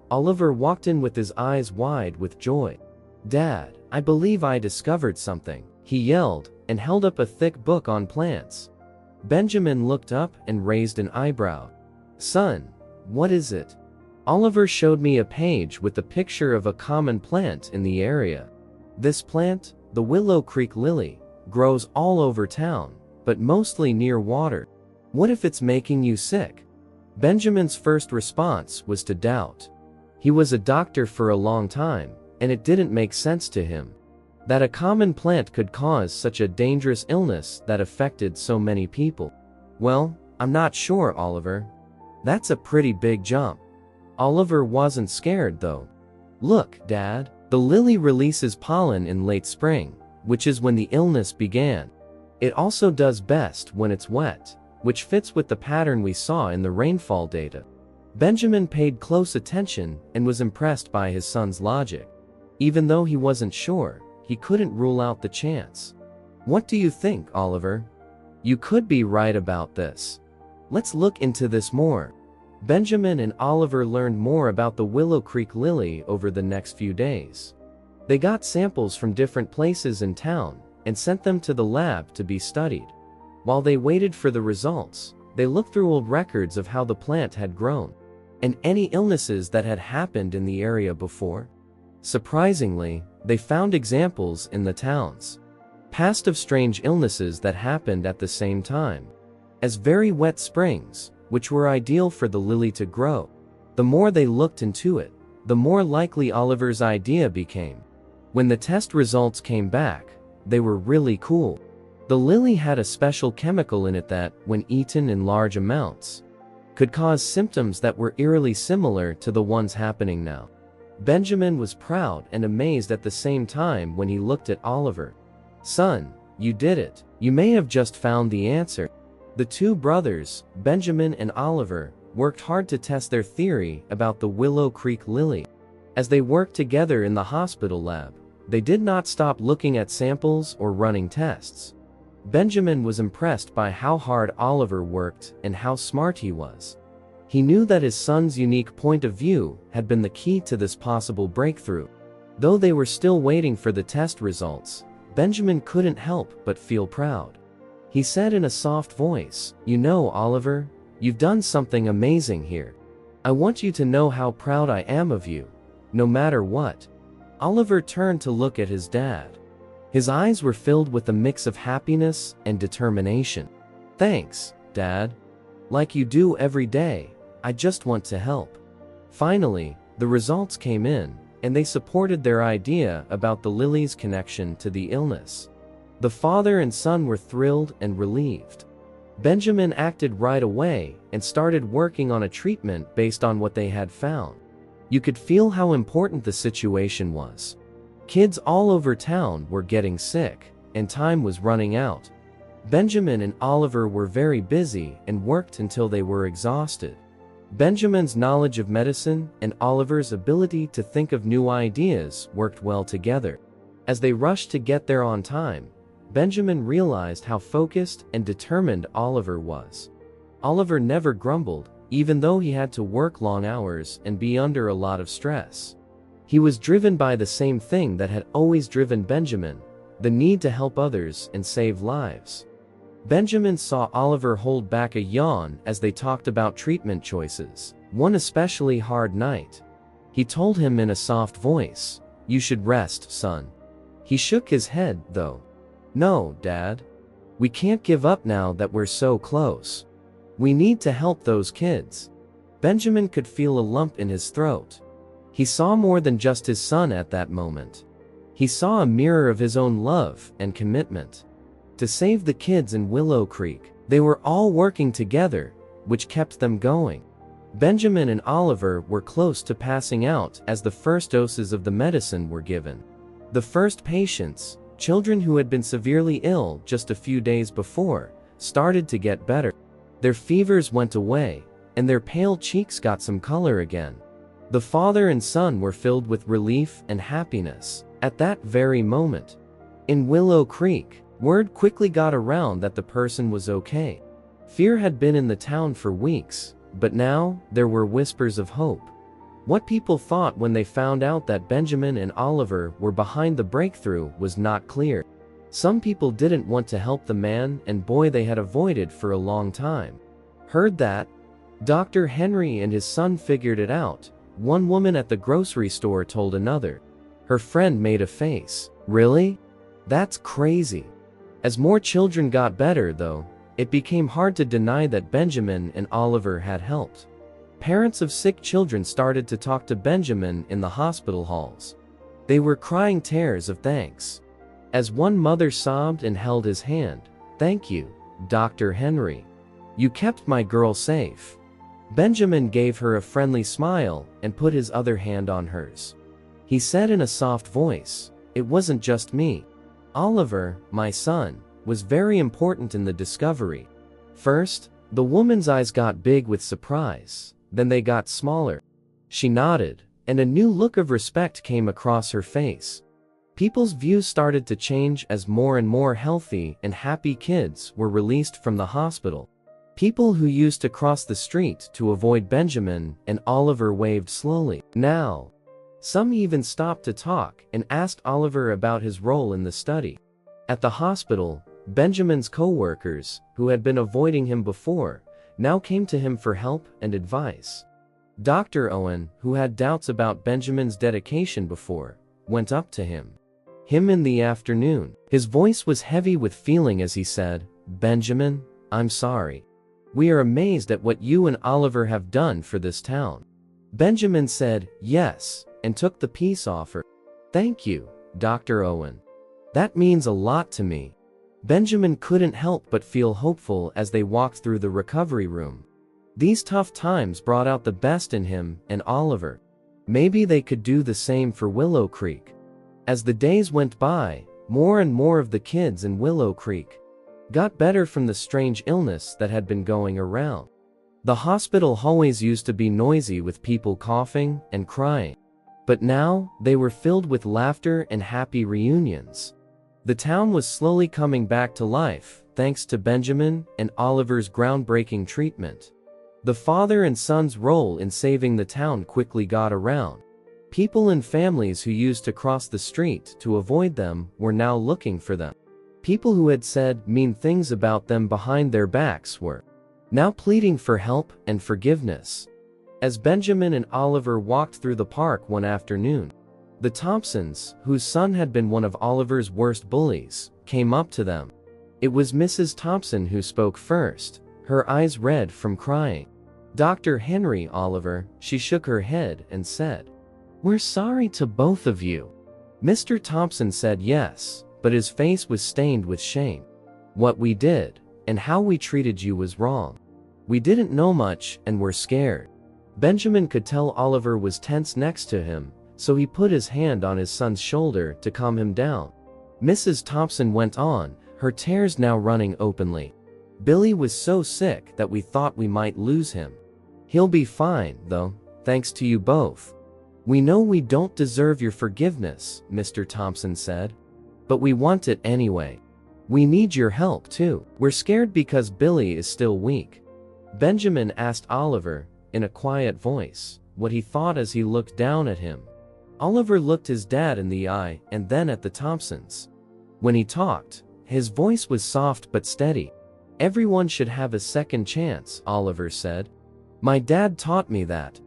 Oliver walked in with his eyes wide with joy. "Dad, I believe I discovered something," he yelled, and held up a thick book on plants. Benjamin looked up and raised an eyebrow. "Son, what is it?" Oliver showed me a page with a picture of a common plant in the area. "This plant, the Willow Creek lily, grows all over town, but mostly near water. What if it's making you sick?" Benjamin's first response was to doubt. He was a doctor for a long time, and it didn't make sense to him that a common plant could cause such a dangerous illness that affected so many people. "Well, I'm not sure, Oliver. That's a pretty big jump." Oliver wasn't scared though. "Look, Dad, the lily releases pollen in late spring, which is when the illness began. It also does best when it's wet, which fits with the pattern we saw in the rainfall data." Benjamin paid close attention and was impressed by his son's logic. Even though he wasn't sure, he couldn't rule out the chance. "What do you think, Oliver? You could be right about this. Let's look into this more." Benjamin and Oliver learned more about the Willow Creek lily over the next few days. They got samples from different places in town and sent them to the lab to be studied. While they waited for the results, they looked through old records of how the plant had grown and any illnesses that had happened in the area before. Surprisingly, they found examples in the towns past of strange illnesses that happened at the same time as very wet springs, which were ideal for the lily to grow. The more they looked into it, the more likely Oliver's idea became. When the test results came back, they were really cool. The lily had a special chemical in it that, when eaten in large amounts, could cause symptoms that were eerily similar to the ones happening now. Benjamin was proud and amazed at the same time when he looked at Oliver. "Son, you did it. You may have just found the answer." The two brothers, Benjamin and Oliver, worked hard to test their theory about the Willow Creek lily. As they worked together in the hospital lab, they did not stop looking at samples or running tests. Benjamin was impressed by how hard Oliver worked and how smart he was. He knew that his son's unique point of view had been the key to this possible breakthrough. Though they were still waiting for the test results, Benjamin couldn't help but feel proud. He said in a soft voice, "You know, Oliver, you've done something amazing here. I want you to know how proud I am of you, no matter what." Oliver turned to look at his dad. His eyes were filled with a mix of happiness and determination. "Thanks, Dad. Like you do every day, I just want to help." Finally, The results came in, and they supported their idea about the lily's connection to the illness. The father and son were thrilled and relieved. Benjamin acted right away and started working on a treatment based on what they had found. You could feel how important the situation was. Kids all over town were getting sick, and time was running out. Benjamin and Oliver were very busy and worked until they were exhausted. Benjamin's knowledge of medicine and Oliver's ability to think of new ideas worked well together. As they rushed to get there on time, Benjamin realized how focused and determined Oliver was. Oliver never grumbled, even though he had to work long hours and be under a lot of stress. He was driven by the same thing that had always driven Benjamin, the need to help others and save lives. Benjamin saw Oliver hold back a yawn as they talked about treatment choices, one especially hard night. He told him in a soft voice, "You should rest, son." He shook his head, though. "No, Dad. We can't give up now that we're so close. We need to help those kids." Benjamin could feel a lump in his throat. He saw more than just his son at that moment. He saw a mirror of his own love and commitment. To save the kids in Willow Creek, they were all working together, which kept them going. Benjamin and Oliver were close to passing out as the first doses of the medicine were given. The first patients, children who had been severely ill just a few days before, started to get better. Their fevers went away, and their pale cheeks got some color again. The father and son were filled with relief and happiness at that very moment. In Willow Creek, word quickly got around that the person was okay. Fear had been in the town for weeks, but now there were whispers of hope. What people thought when they found out that Benjamin and Oliver were behind the breakthrough was not clear. Some people didn't want to help the man and boy they had avoided for a long time. Heard that? Dr. Henry and his son figured it out, one woman at the grocery store told another. Her friend made a face. Really? That's crazy. As more children got better, though, it became hard to deny that Benjamin and Oliver had helped. Parents of sick children started to talk to Benjamin in the hospital halls. They were crying tears of thanks. As one mother sobbed and held his hand, "Thank you, Dr. Henry. You kept my girl safe." Benjamin gave her a friendly smile and put his other hand on hers. He said in a soft voice, "It wasn't just me. Oliver, my son, was very important in the discovery." First, the woman's eyes got big with surprise, then they got smaller. She nodded, and a new look of respect came across her face. People's views started to change as more and more healthy and happy kids were released from the hospital. People who used to cross the street to avoid Benjamin and Oliver waved slowly. Now, some even stopped to talk and asked Oliver about his role in the study. At the hospital, Benjamin's co-workers, who had been avoiding him before, now came to him for help and advice. Dr. Owen, who had doubts about Benjamin's dedication before, went up to him in the afternoon. His voice was heavy with feeling as he said, "Benjamin, I'm sorry. We are amazed at what you and Oliver have done for this town." Benjamin said, "Yes," and took the peace offer. "Thank you, Dr. Owen. That means a lot to me." Benjamin couldn't help but feel hopeful as they walked through the recovery room. These tough times brought out the best in him and Oliver. Maybe they could do the same for Willow Creek. As the days went by, more and more of the kids in Willow Creek got better from the strange illness that had been going around. The hospital hallways used to be noisy with people coughing and crying. But now, they were filled with laughter and happy reunions. The town was slowly coming back to life, thanks to Benjamin and Oliver's groundbreaking treatment. The father and son's role in saving the town quickly got around. People and families who used to cross the street to avoid them were now looking for them. People who had said mean things about them behind their backs were now pleading for help and forgiveness. As Benjamin and Oliver walked through the park one afternoon, the Thompsons, whose son had been one of Oliver's worst bullies, came up to them. It was Mrs. Thompson who spoke first, her eyes red from crying. Dr. Henry, Oliver, she shook her head and said. We're sorry to both of you. Mr. Thompson said yes, but his face was stained with shame. What we did, and how we treated you was wrong. We didn't know much and were scared. Benjamin could tell Oliver was tense next to him, so he put his hand on his son's shoulder to calm him down. Mrs. Thompson went on, her tears now running openly. Billy was so sick that we thought we might lose him. He'll be fine, though, thanks to you both. We know we don't deserve your forgiveness, Mr. Thompson said. But we want it anyway. We need your help too. We're scared because Billy is still weak. Benjamin asked Oliver, in a quiet voice, what he thought as he looked down at him. Oliver looked his dad in the eye and then at the Thompsons. When he talked, his voice was soft but steady. Everyone should have a second chance, Oliver said. My dad taught me that.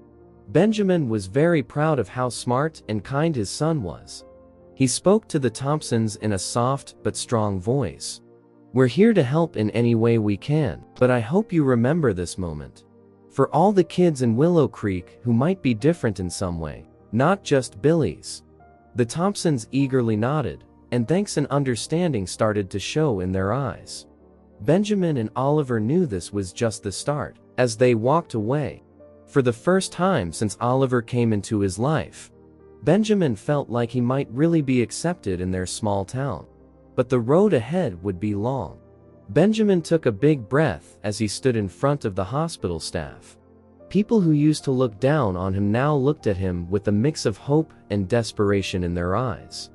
Benjamin was very proud of how smart and kind his son was. He spoke to the Thompsons in a soft but strong voice. We're here to help in any way we can, but I hope you remember this moment. For all the kids in Willow Creek who might be different in some way, not just Billy's. The Thompsons eagerly nodded, and thanks and understanding started to show in their eyes. Benjamin and Oliver knew this was just the start, as they walked away. For the first time since Oliver came into his life, Benjamin felt like he might really be accepted in their small town. But the road ahead would be long. Benjamin took a big breath as he stood in front of the hospital staff. People who used to look down on him now looked at him with a mix of hope and desperation in their eyes.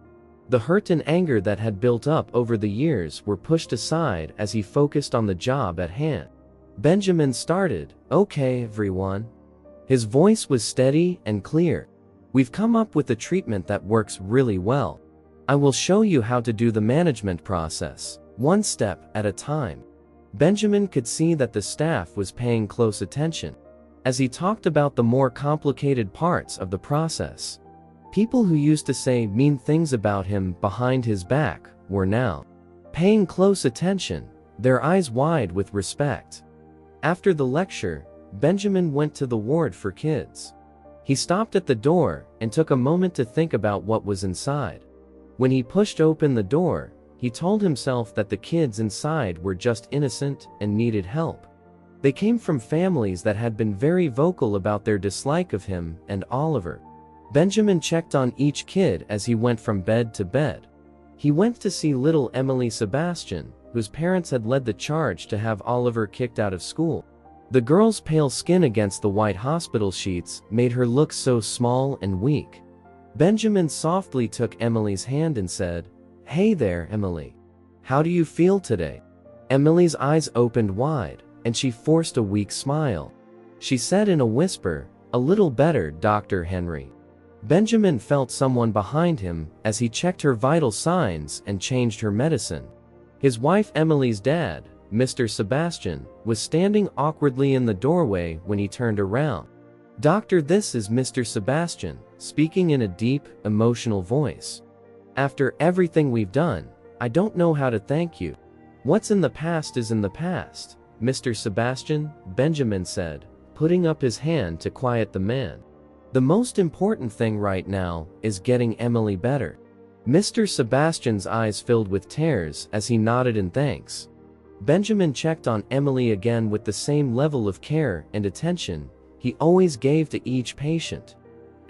The hurt and anger that had built up over the years were pushed aside as he focused on the job at hand. Benjamin started, "Okay, everyone." His voice was steady and clear. We've come up with a treatment that works really well. I will show you how to do the management process, one step at a time. Benjamin could see that the staff was paying close attention as he talked about the more complicated parts of the process. People who used to say mean things about him behind his back were now paying close attention, their eyes wide with respect. After the lecture, Benjamin went to the ward for kids. He stopped at the door and took a moment to think about what was inside. When he pushed open the door, he told himself that the kids inside were just innocent and needed help. They came from families that had been very vocal about their dislike of him and Oliver. Benjamin checked on each kid as he went from bed to bed. He went to see little Emily Sebastian, whose parents had led the charge to have Oliver kicked out of school. The girl's pale skin against the white hospital sheets made her look so small and weak. Benjamin softly took Emily's hand and said, "Hey there, Emily. How do you feel today?" Emily's eyes opened wide, and she forced a weak smile. She said in a whisper, "A little better, Dr. Henry." Benjamin felt someone behind him as he checked her vital signs and changed her medicine. His wife Emily's dad, Mr. Sebastian, was standing awkwardly in the doorway when he turned around. "Doctor, this is Mr. Sebastian," speaking in a deep, emotional voice. "After everything we've done, I don't know how to thank you. What's in the past is in the past, Mr. Sebastian," Benjamin said, putting up his hand to quiet the man. "The most important thing right now is getting Emily better." Mr. Sebastian's eyes filled with tears as he nodded in thanks. Benjamin checked on Emily again with the same level of care and attention he always gave to each patient.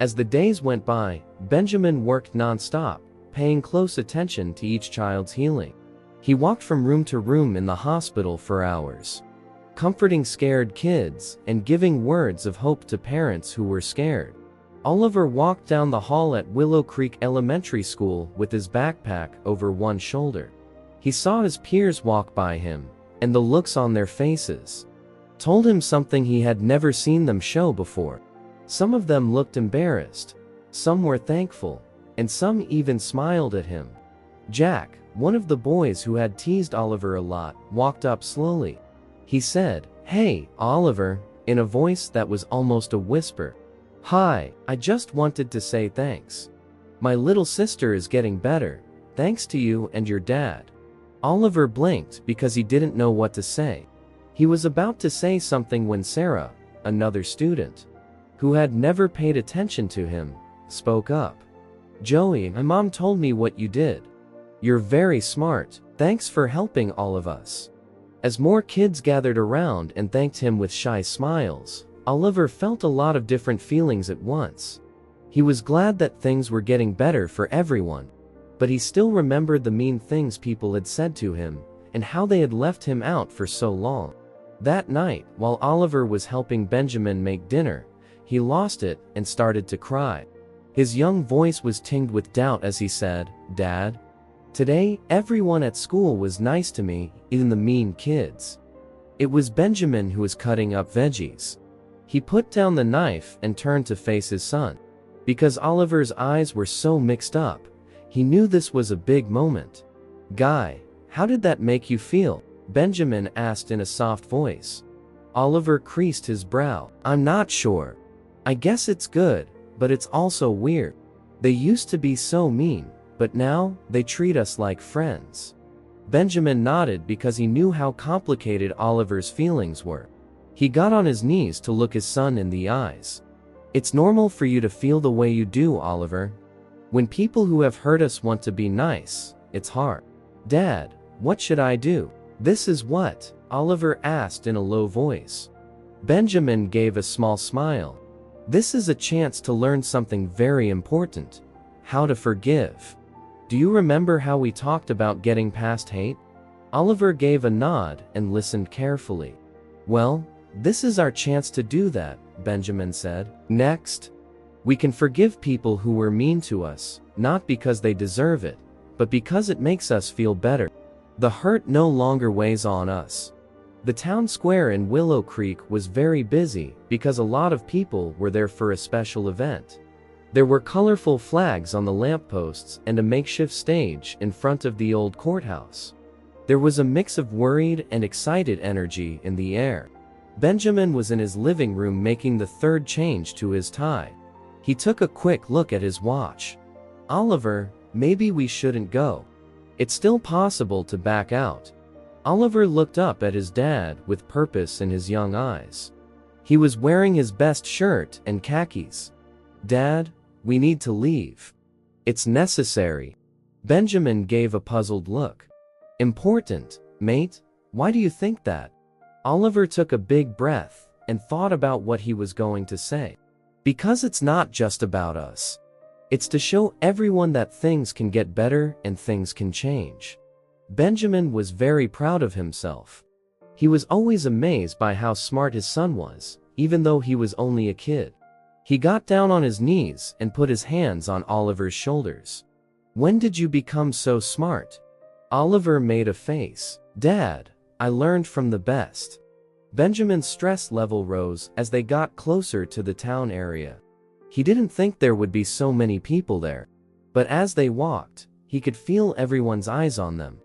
As the days went by, Benjamin worked non-stop, paying close attention to each child's healing. He walked from room to room in the hospital for hours, comforting scared kids and giving words of hope to parents who were scared. Oliver walked down the hall at Willow Creek Elementary School with his backpack over one shoulder. He saw his peers walk by him, and the looks on their faces told him something he had never seen them show before. Some of them looked embarrassed, some were thankful, and some even smiled at him. Jack, one of the boys who had teased Oliver a lot, walked up slowly. He said, "Hey, Oliver," in a voice that was almost a whisper. "Hi, I just wanted to say thanks. My little sister is getting better, thanks to you and your dad." Oliver blinked because he didn't know what to say. He was about to say something when Sarah, another student, who had never paid attention to him, spoke up. "Joey, my mom told me what you did. You're very smart. Thanks for helping all of us." As more kids gathered around and thanked him with shy smiles, Oliver felt a lot of different feelings at once. He was glad that things were getting better for everyone, but he still remembered the mean things people had said to him, and how they had left him out for so long. That night, while Oliver was helping Benjamin make dinner, he lost it and started to cry. His young voice was tinged with doubt as he said, "Dad, today, everyone at school was nice to me, even the mean kids." It was Benjamin who was cutting up veggies. He put down the knife and turned to face his son. Because Oliver's eyes were so mixed up, he knew this was a big moment. "Guy, how did that make you feel?" Benjamin asked in a soft voice. Oliver creased his brow. "I'm not sure. I guess it's good, but it's also weird. They used to be so mean, but now, they treat us like friends." Benjamin nodded because he knew how complicated Oliver's feelings were. He got on his knees to look his son in the eyes. "It's normal for you to feel the way you do, Oliver. When people who have hurt us want to be nice, it's hard." "Dad, what should I do?" "This is what?" Oliver asked in a low voice. Benjamin gave a small smile. "This is a chance to learn something very important. How to forgive. Do you remember how we talked about getting past hate?" Oliver gave a nod and listened carefully. "Well, this is our chance to do that," Benjamin said. "Next, we can forgive people who were mean to us, not because they deserve it, but because it makes us feel better. The hurt no longer weighs on us." The town square in Willow Creek was very busy because a lot of people were there for a special event. There were colorful flags on the lampposts and a makeshift stage in front of the old courthouse. There was a mix of worried and excited energy in the air. Benjamin was in his living room making the third change to his tie. He took a quick look at his watch. "Oliver, maybe we shouldn't go. It's still possible to back out." Oliver looked up at his dad with purpose in his young eyes. He was wearing his best shirt and khakis. "Dad, we need to leave. It's necessary." Benjamin gave a puzzled look. "Important, mate? Why do you think that?" Oliver took a big breath and thought about what he was going to say. "Because it's not just about us. It's to show everyone that things can get better and things can change." Benjamin was very proud of himself. He was always amazed by how smart his son was, even though he was only a kid. He got down on his knees and put his hands on Oliver's shoulders. "When did you become so smart?" Oliver made a face. "Dad, I learned from the best." Benjamin's stress level rose as they got closer to the town area. He didn't think there would be so many people there. But as they walked, he could feel everyone's eyes on them.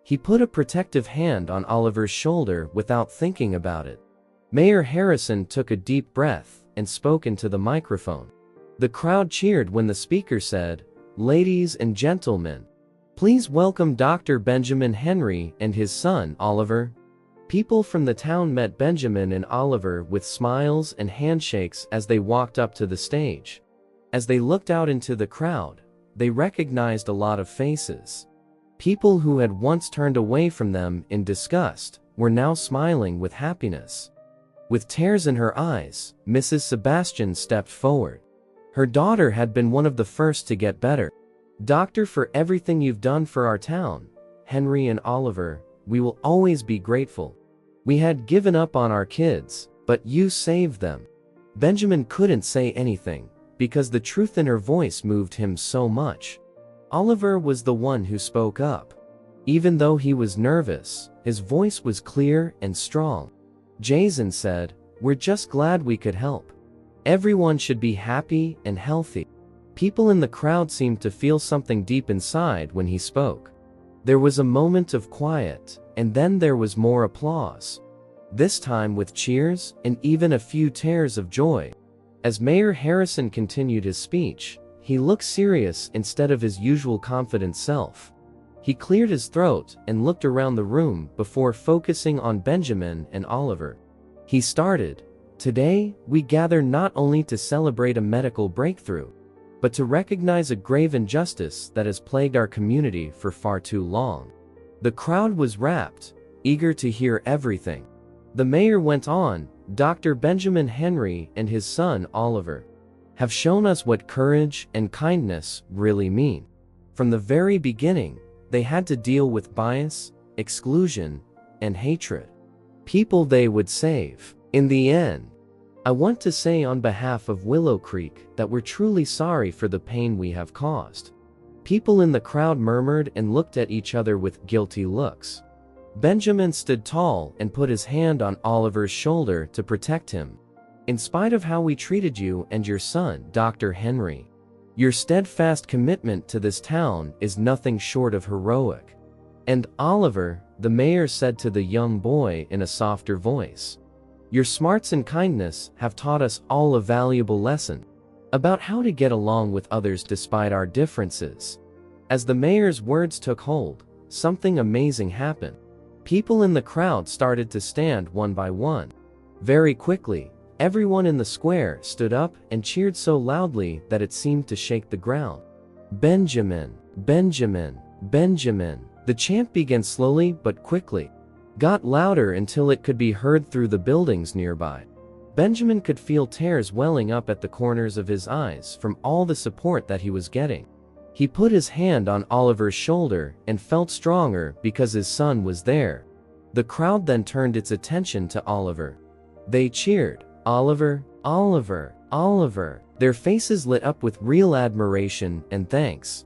He put a protective hand on Oliver's shoulder without thinking about it. Mayor Harrison took a deep breath and spoke into the microphone. The crowd cheered when the speaker said, "Ladies and gentlemen, please welcome Dr. Benjamin Henry and his son, Oliver." People from the town met Benjamin and Oliver with smiles and handshakes as they walked up to the stage. As they looked out into the crowd, they recognized a lot of faces. People who had once turned away from them in disgust were now smiling with happiness. With tears in her eyes, Mrs. Sebastian stepped forward. Her daughter had been one of the first to get better. "Doctor, for everything you've done for our town, Henry and Oliver, we will always be grateful. We had given up on our kids, but you saved them." Benjamin couldn't say anything, because the truth in her voice moved him so much. Oliver was the one who spoke up. Even though he was nervous, his voice was clear and strong. Jason said, "We're just glad we could help. Everyone should be happy and healthy." People in the crowd seemed to feel something deep inside when he spoke. There was a moment of quiet, and then there was more applause. This time with cheers and even a few tears of joy. As Mayor Harrison continued his speech, he looked serious instead of his usual confident self. He cleared his throat and looked around the room before focusing on Benjamin and Oliver. He started, Today, we gather not only to celebrate a medical breakthrough, but to recognize a grave injustice that has plagued our community for far too long. The crowd was rapt, eager to hear everything. The mayor went on, Dr. Benjamin Henry and his son Oliver have shown us what courage and kindness really mean. From the very beginning, they had to deal with bias, exclusion, and hatred. People they would save. In the end, I want to say on behalf of Willow Creek that we're truly sorry for the pain we have caused. People in the crowd murmured and looked at each other with guilty looks. Benjamin stood tall and put his hand on Oliver's shoulder to protect him. In spite of how we treated you and your son, Dr. Henry, your steadfast commitment to this town is nothing short of heroic. And Oliver, the mayor said to the young boy in a softer voice, your smarts and kindness have taught us all a valuable lesson about how to get along with others despite our differences. As the mayor's words took hold, something amazing happened. People in the crowd started to stand one by one. Very quickly, everyone in the square stood up and cheered so loudly that it seemed to shake the ground. Benjamin, Benjamin, Benjamin. The chant began slowly but quickly, got louder until it could be heard through the buildings nearby. Benjamin could feel tears welling up at the corners of his eyes from all the support that he was getting. He put his hand on Oliver's shoulder and felt stronger because his son was there. The crowd then turned its attention to Oliver. They cheered, Oliver, Oliver, Oliver. Their faces lit up with real admiration and thanks.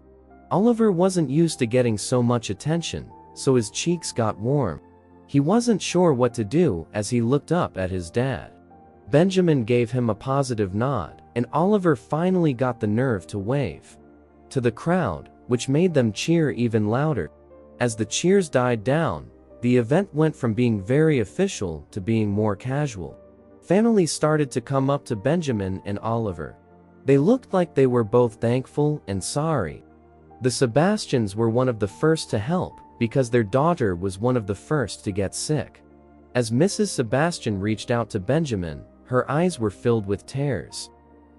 Oliver wasn't used to getting so much attention, so his cheeks got warm. He wasn't sure what to do as he looked up at his dad. Benjamin gave him a positive nod, and Oliver finally got the nerve to wave to the crowd, which made them cheer even louder. As the cheers died down, the event went from being very official to being more casual. Families started to come up to Benjamin and Oliver. They looked like they were both thankful and sorry. The Sebastians were one of the first to help because their daughter was one of the first to get sick. As Mrs. Sebastian reached out to Benjamin, her eyes were filled with tears.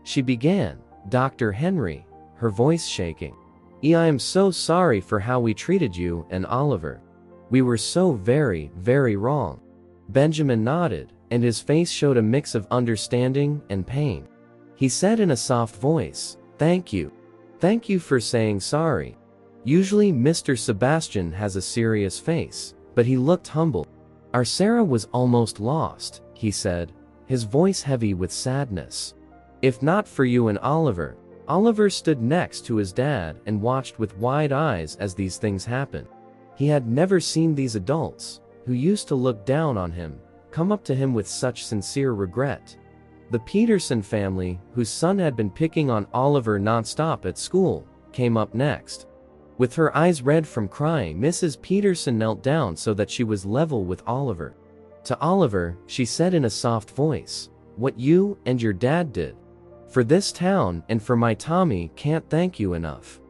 She began, Dr. Henry, her voice shaking. I am so sorry for how we treated you and Oliver. We were so very, very wrong. Benjamin nodded, and his face showed a mix of understanding and pain. He said in a soft voice, thank you. Thank you for saying sorry. Usually Mr. Sebastian has a serious face, but he looked humble. Our Sarah was almost lost, he said, his voice heavy with sadness. If not for you and Oliver. Oliver stood next to his dad and watched with wide eyes as these things happened. He had never seen these adults, who used to look down on him, come up to him with such sincere regret. The Peterson family, whose son had been picking on Oliver nonstop at school, came up next. With her eyes red from crying, Mrs. Peterson knelt down so that she was level with Oliver. To Oliver, she said in a soft voice, what you and your dad did for this town and for my Tommy can't thank you enough.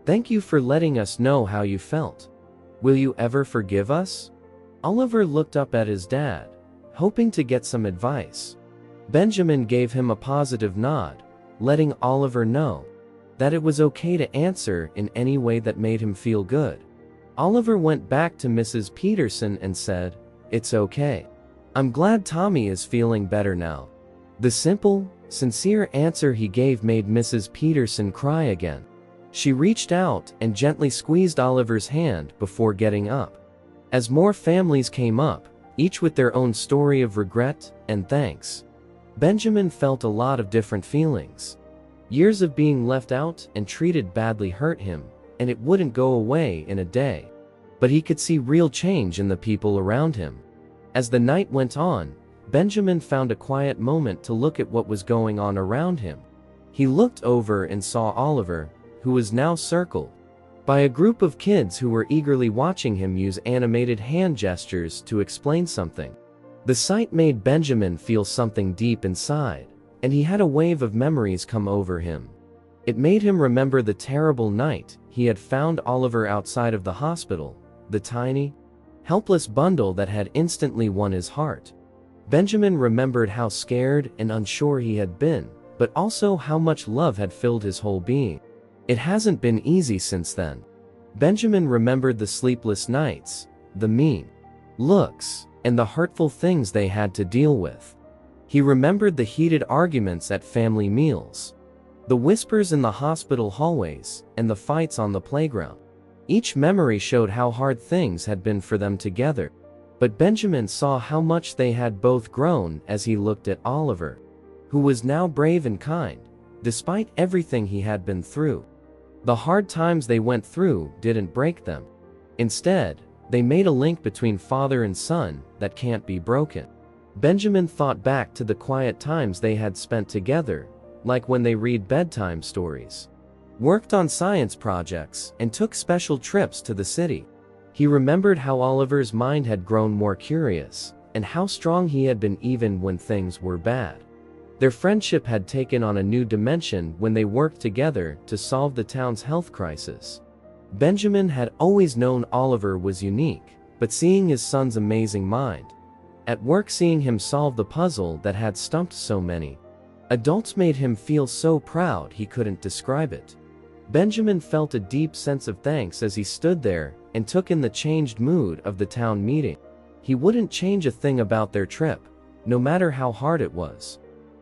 Thank you for letting us know how you felt. Will you ever forgive us? Oliver looked up at his dad, hoping to get some advice. Benjamin gave him a positive nod, letting Oliver know that it was okay to answer in any way that made him feel good. Oliver went back to Mrs. Peterson and said, it's okay. I'm glad Tommy is feeling better now. The simple, sincere answer he gave made Mrs. Peterson cry again. She reached out and gently squeezed Oliver's hand before getting up. As more families came up, each with their own story of regret and thanks, Benjamin felt a lot of different feelings. Years of being left out and treated badly hurt him, and it wouldn't go away in a day. But he could see real change in the people around him. As the night went on, Benjamin found a quiet moment to look at what was going on around him. He looked over and saw Oliver, who was now circled by a group of kids who were eagerly watching him use animated hand gestures to explain something. The sight made Benjamin feel something deep inside, and he had a wave of memories come over him. It made him remember the terrible night he had found Oliver outside of the hospital, the tiny, helpless bundle that had instantly won his heart. Benjamin remembered how scared and unsure he had been, but also how much love had filled his whole being. It hasn't been easy since then. Benjamin remembered the sleepless nights, the mean looks, and the hurtful things they had to deal with. He remembered the heated arguments at family meals, the whispers in the hospital hallways, and the fights on the playground. Each memory showed how hard things had been for them together. But Benjamin saw how much they had both grown as he looked at Oliver, who was now brave and kind, despite everything he had been through. The hard times they went through didn't break them. Instead, they made a link between father and son that can't be broken. Benjamin thought back to the quiet times they had spent together, like when they read bedtime stories, worked on science projects, and took special trips to the city. He remembered how Oliver's mind had grown more curious, and how strong he had been even when things were bad. Their friendship had taken on a new dimension when they worked together to solve the town's health crisis. Benjamin had always known Oliver was unique, but seeing his son's amazing mind at work, seeing him solve the puzzle that had stumped so many adults, made him feel so proud he couldn't describe it. Benjamin felt a deep sense of thanks as he stood there and took in the changed mood of the town meeting. He wouldn't change a thing about their trip, no matter how hard it was.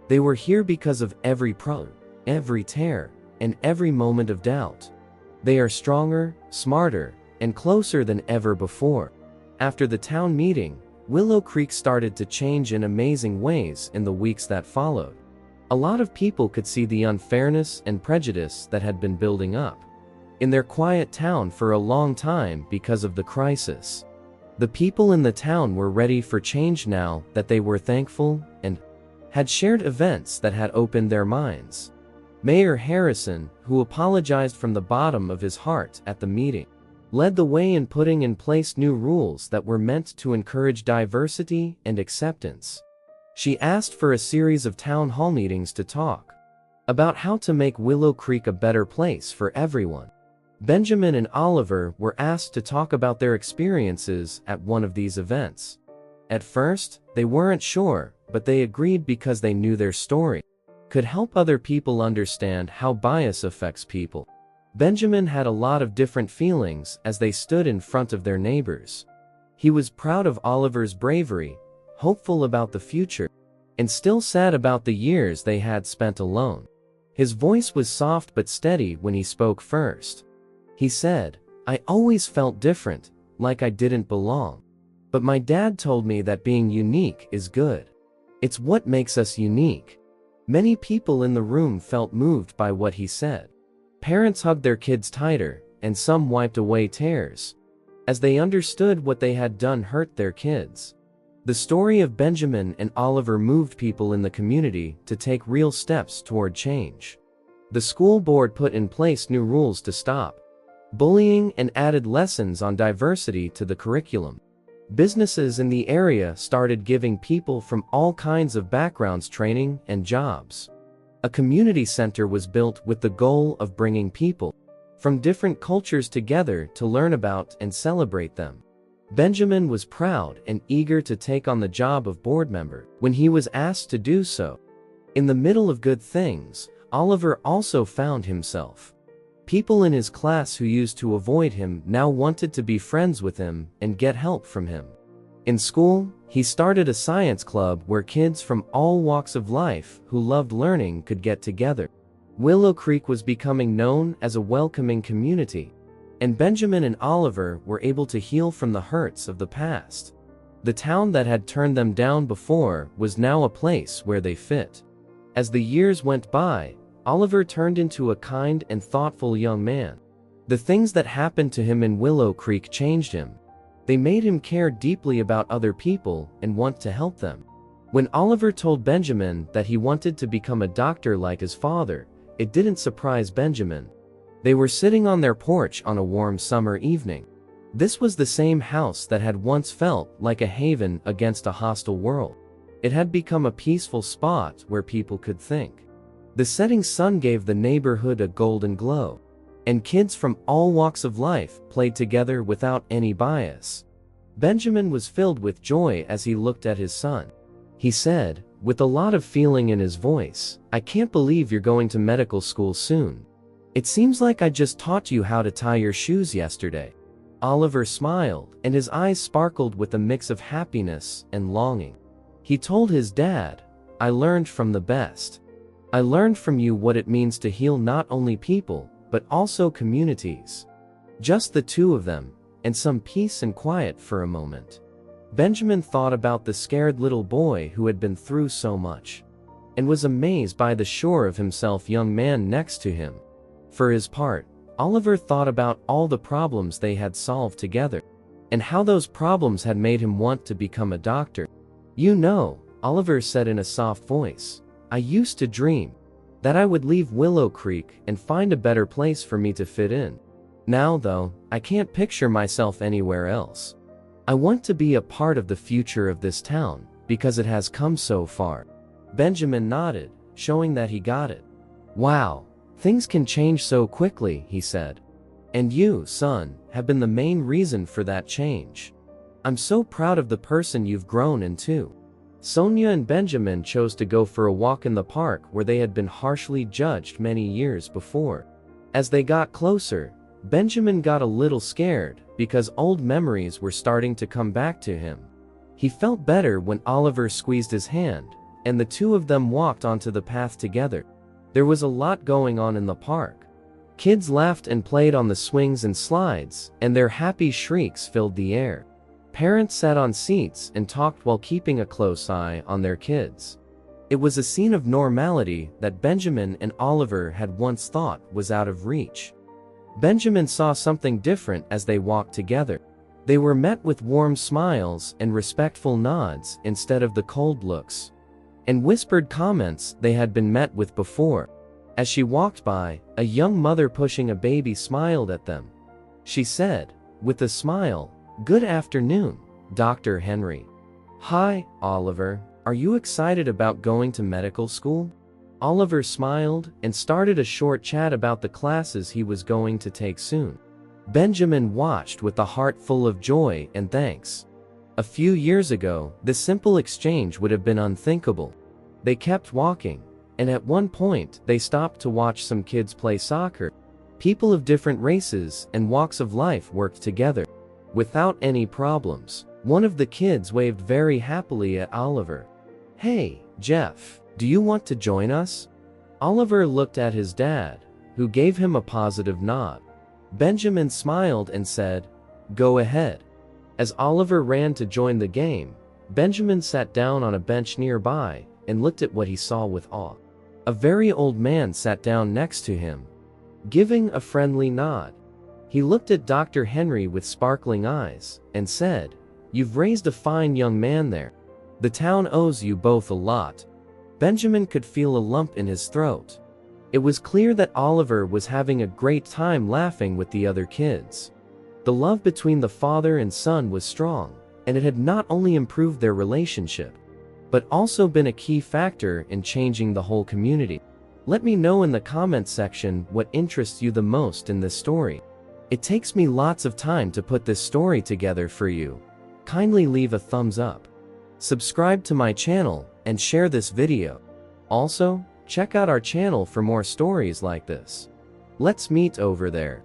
They were here because of every problem, every tear, and every moment of doubt. They are stronger, smarter, and closer than ever before. After the town meeting, Willow Creek started to change in amazing ways in the weeks that followed. A lot of people could see the unfairness and prejudice that had been building up in their quiet town for a long time because of the crisis. The people in the town were ready for change now that they were thankful and had shared events that had opened their minds. Mayor Harrison, who apologized from the bottom of his heart at the meeting, led the way in putting in place new rules that were meant to encourage diversity and acceptance. She asked for a series of town hall meetings to talk about how to make Willow Creek a better place for everyone. Benjamin and Oliver were asked to talk about their experiences at one of these events. At first, they weren't sure, but they agreed because they knew their story could help other people understand how bias affects people. Benjamin had a lot of different feelings as they stood in front of their neighbors. He was proud of Oliver's bravery, hopeful about the future, and still sad about the years they had spent alone. His voice was soft but steady when he spoke first. He said, "I always felt different, like I didn't belong. But my dad told me that being unique is good. It's what makes us unique." Many people in the room felt moved by what he said. Parents hugged their kids tighter, and some wiped away tears, as they understood what they had done hurt their kids. The story of Benjamin and Oliver moved people in the community to take real steps toward change. The school board put in place new rules to stop bullying and added lessons on diversity to the curriculum. Businesses in the area started giving people from all kinds of backgrounds training and jobs. A community center was built with the goal of bringing people from different cultures together to learn about and celebrate them. Benjamin was proud and eager to take on the job of board member when he was asked to do so. In the middle of good things, Oliver also found himself. People in his class who used to avoid him now wanted to be friends with him and get help from him. In school, he started a science club where kids from all walks of life who loved learning could get together. Willow Creek was becoming known as a welcoming community, and Benjamin and Oliver were able to heal from the hurts of the past. The town that had turned them down before was now a place where they fit. As the years went by, Oliver turned into a kind and thoughtful young man. The things that happened to him in Willow Creek changed him. They made him care deeply about other people and want to help them. When Oliver told Benjamin that he wanted to become a doctor like his father, it didn't surprise Benjamin. They were sitting on their porch on a warm summer evening. This was the same house that had once felt like a haven against a hostile world. It had become a peaceful spot where people could think. The setting sun gave the neighborhood a golden glow, and kids from all walks of life played together without any bias. Benjamin was filled with joy as he looked at his son. he said, with a lot of feeling in his voice. "I can't believe you're going to medical school soon. It seems like I just taught you how to tie your shoes yesterday." Oliver smiled, and his eyes sparkled with a mix of happiness and longing. He told his dad, "I learned from the best. I learned from you what it means to heal not only people, but also communities." Just the two of them, and some peace and quiet for a moment. Benjamin thought about the scared little boy who had been through so much, and was amazed by the sure of himself young man next to him. For his part, Oliver thought about all the problems they had solved together, and how those problems had made him want to become a doctor. "You know," Oliver said in a soft voice, "I used to dream that I would leave Willow Creek and find a better place for me to fit in. Now, though, I can't picture myself anywhere else. I want to be a part of the future of this town, because it has come so far." Benjamin nodded, showing that he got it. "Wow, things can change so quickly," he said. "And you, son, have been the main reason for that change. I'm so proud of the person you've grown into." Sonia and Benjamin chose to go for a walk in the park where they had been harshly judged many years before. As they got closer, Benjamin got a little scared because old memories were starting to come back to him. He felt better when Oliver squeezed his hand, and the two of them walked onto the path together. There was a lot going on in the park. Kids laughed and played on the swings and slides, and their happy shrieks filled the air. Parents sat on seats and talked while keeping a close eye on their kids. It was a scene of normality that Benjamin and Oliver had once thought was out of reach. Benjamin saw something different as they walked together. They were met with warm smiles and respectful nods instead of the cold looks and whispered comments they had been met with before. As she walked by, a young mother pushing a baby smiled at them. She said, with a smile, "Good afternoon, Dr. Henry." "Hi, Oliver. Are you excited about going to medical school?" Oliver smiled and started a short chat about the classes he was going to take soon. Benjamin watched with a heart full of joy and thanks. A few years ago, this simple exchange would have been unthinkable. They kept walking, and at one point they stopped to watch some kids play soccer. People of different races and walks of life worked together without any problems. One of the kids waved very happily at Oliver. "Hey, Jeff. Do you want to join us?" Oliver looked at his dad, who gave him a positive nod. Benjamin smiled and said, "Go ahead." As Oliver ran to join the game, Benjamin sat down on a bench nearby and looked at what he saw with awe. A very old man sat down next to him, giving a friendly nod. He looked at Dr. Henry with sparkling eyes and said, "You've raised a fine young man there. The town owes you both a lot." Benjamin could feel a lump in his throat. It was clear that Oliver was having a great time laughing with the other kids. The love between the father and son was strong, and it had not only improved their relationship, but also been a key factor in changing the whole community. Let me know in the comments section what interests you the most in this story. It takes me lots of time to put this story together for you. Kindly leave a thumbs up, subscribe to my channel, and share this video. Also, check out our channel for more stories like this. Let's meet over there.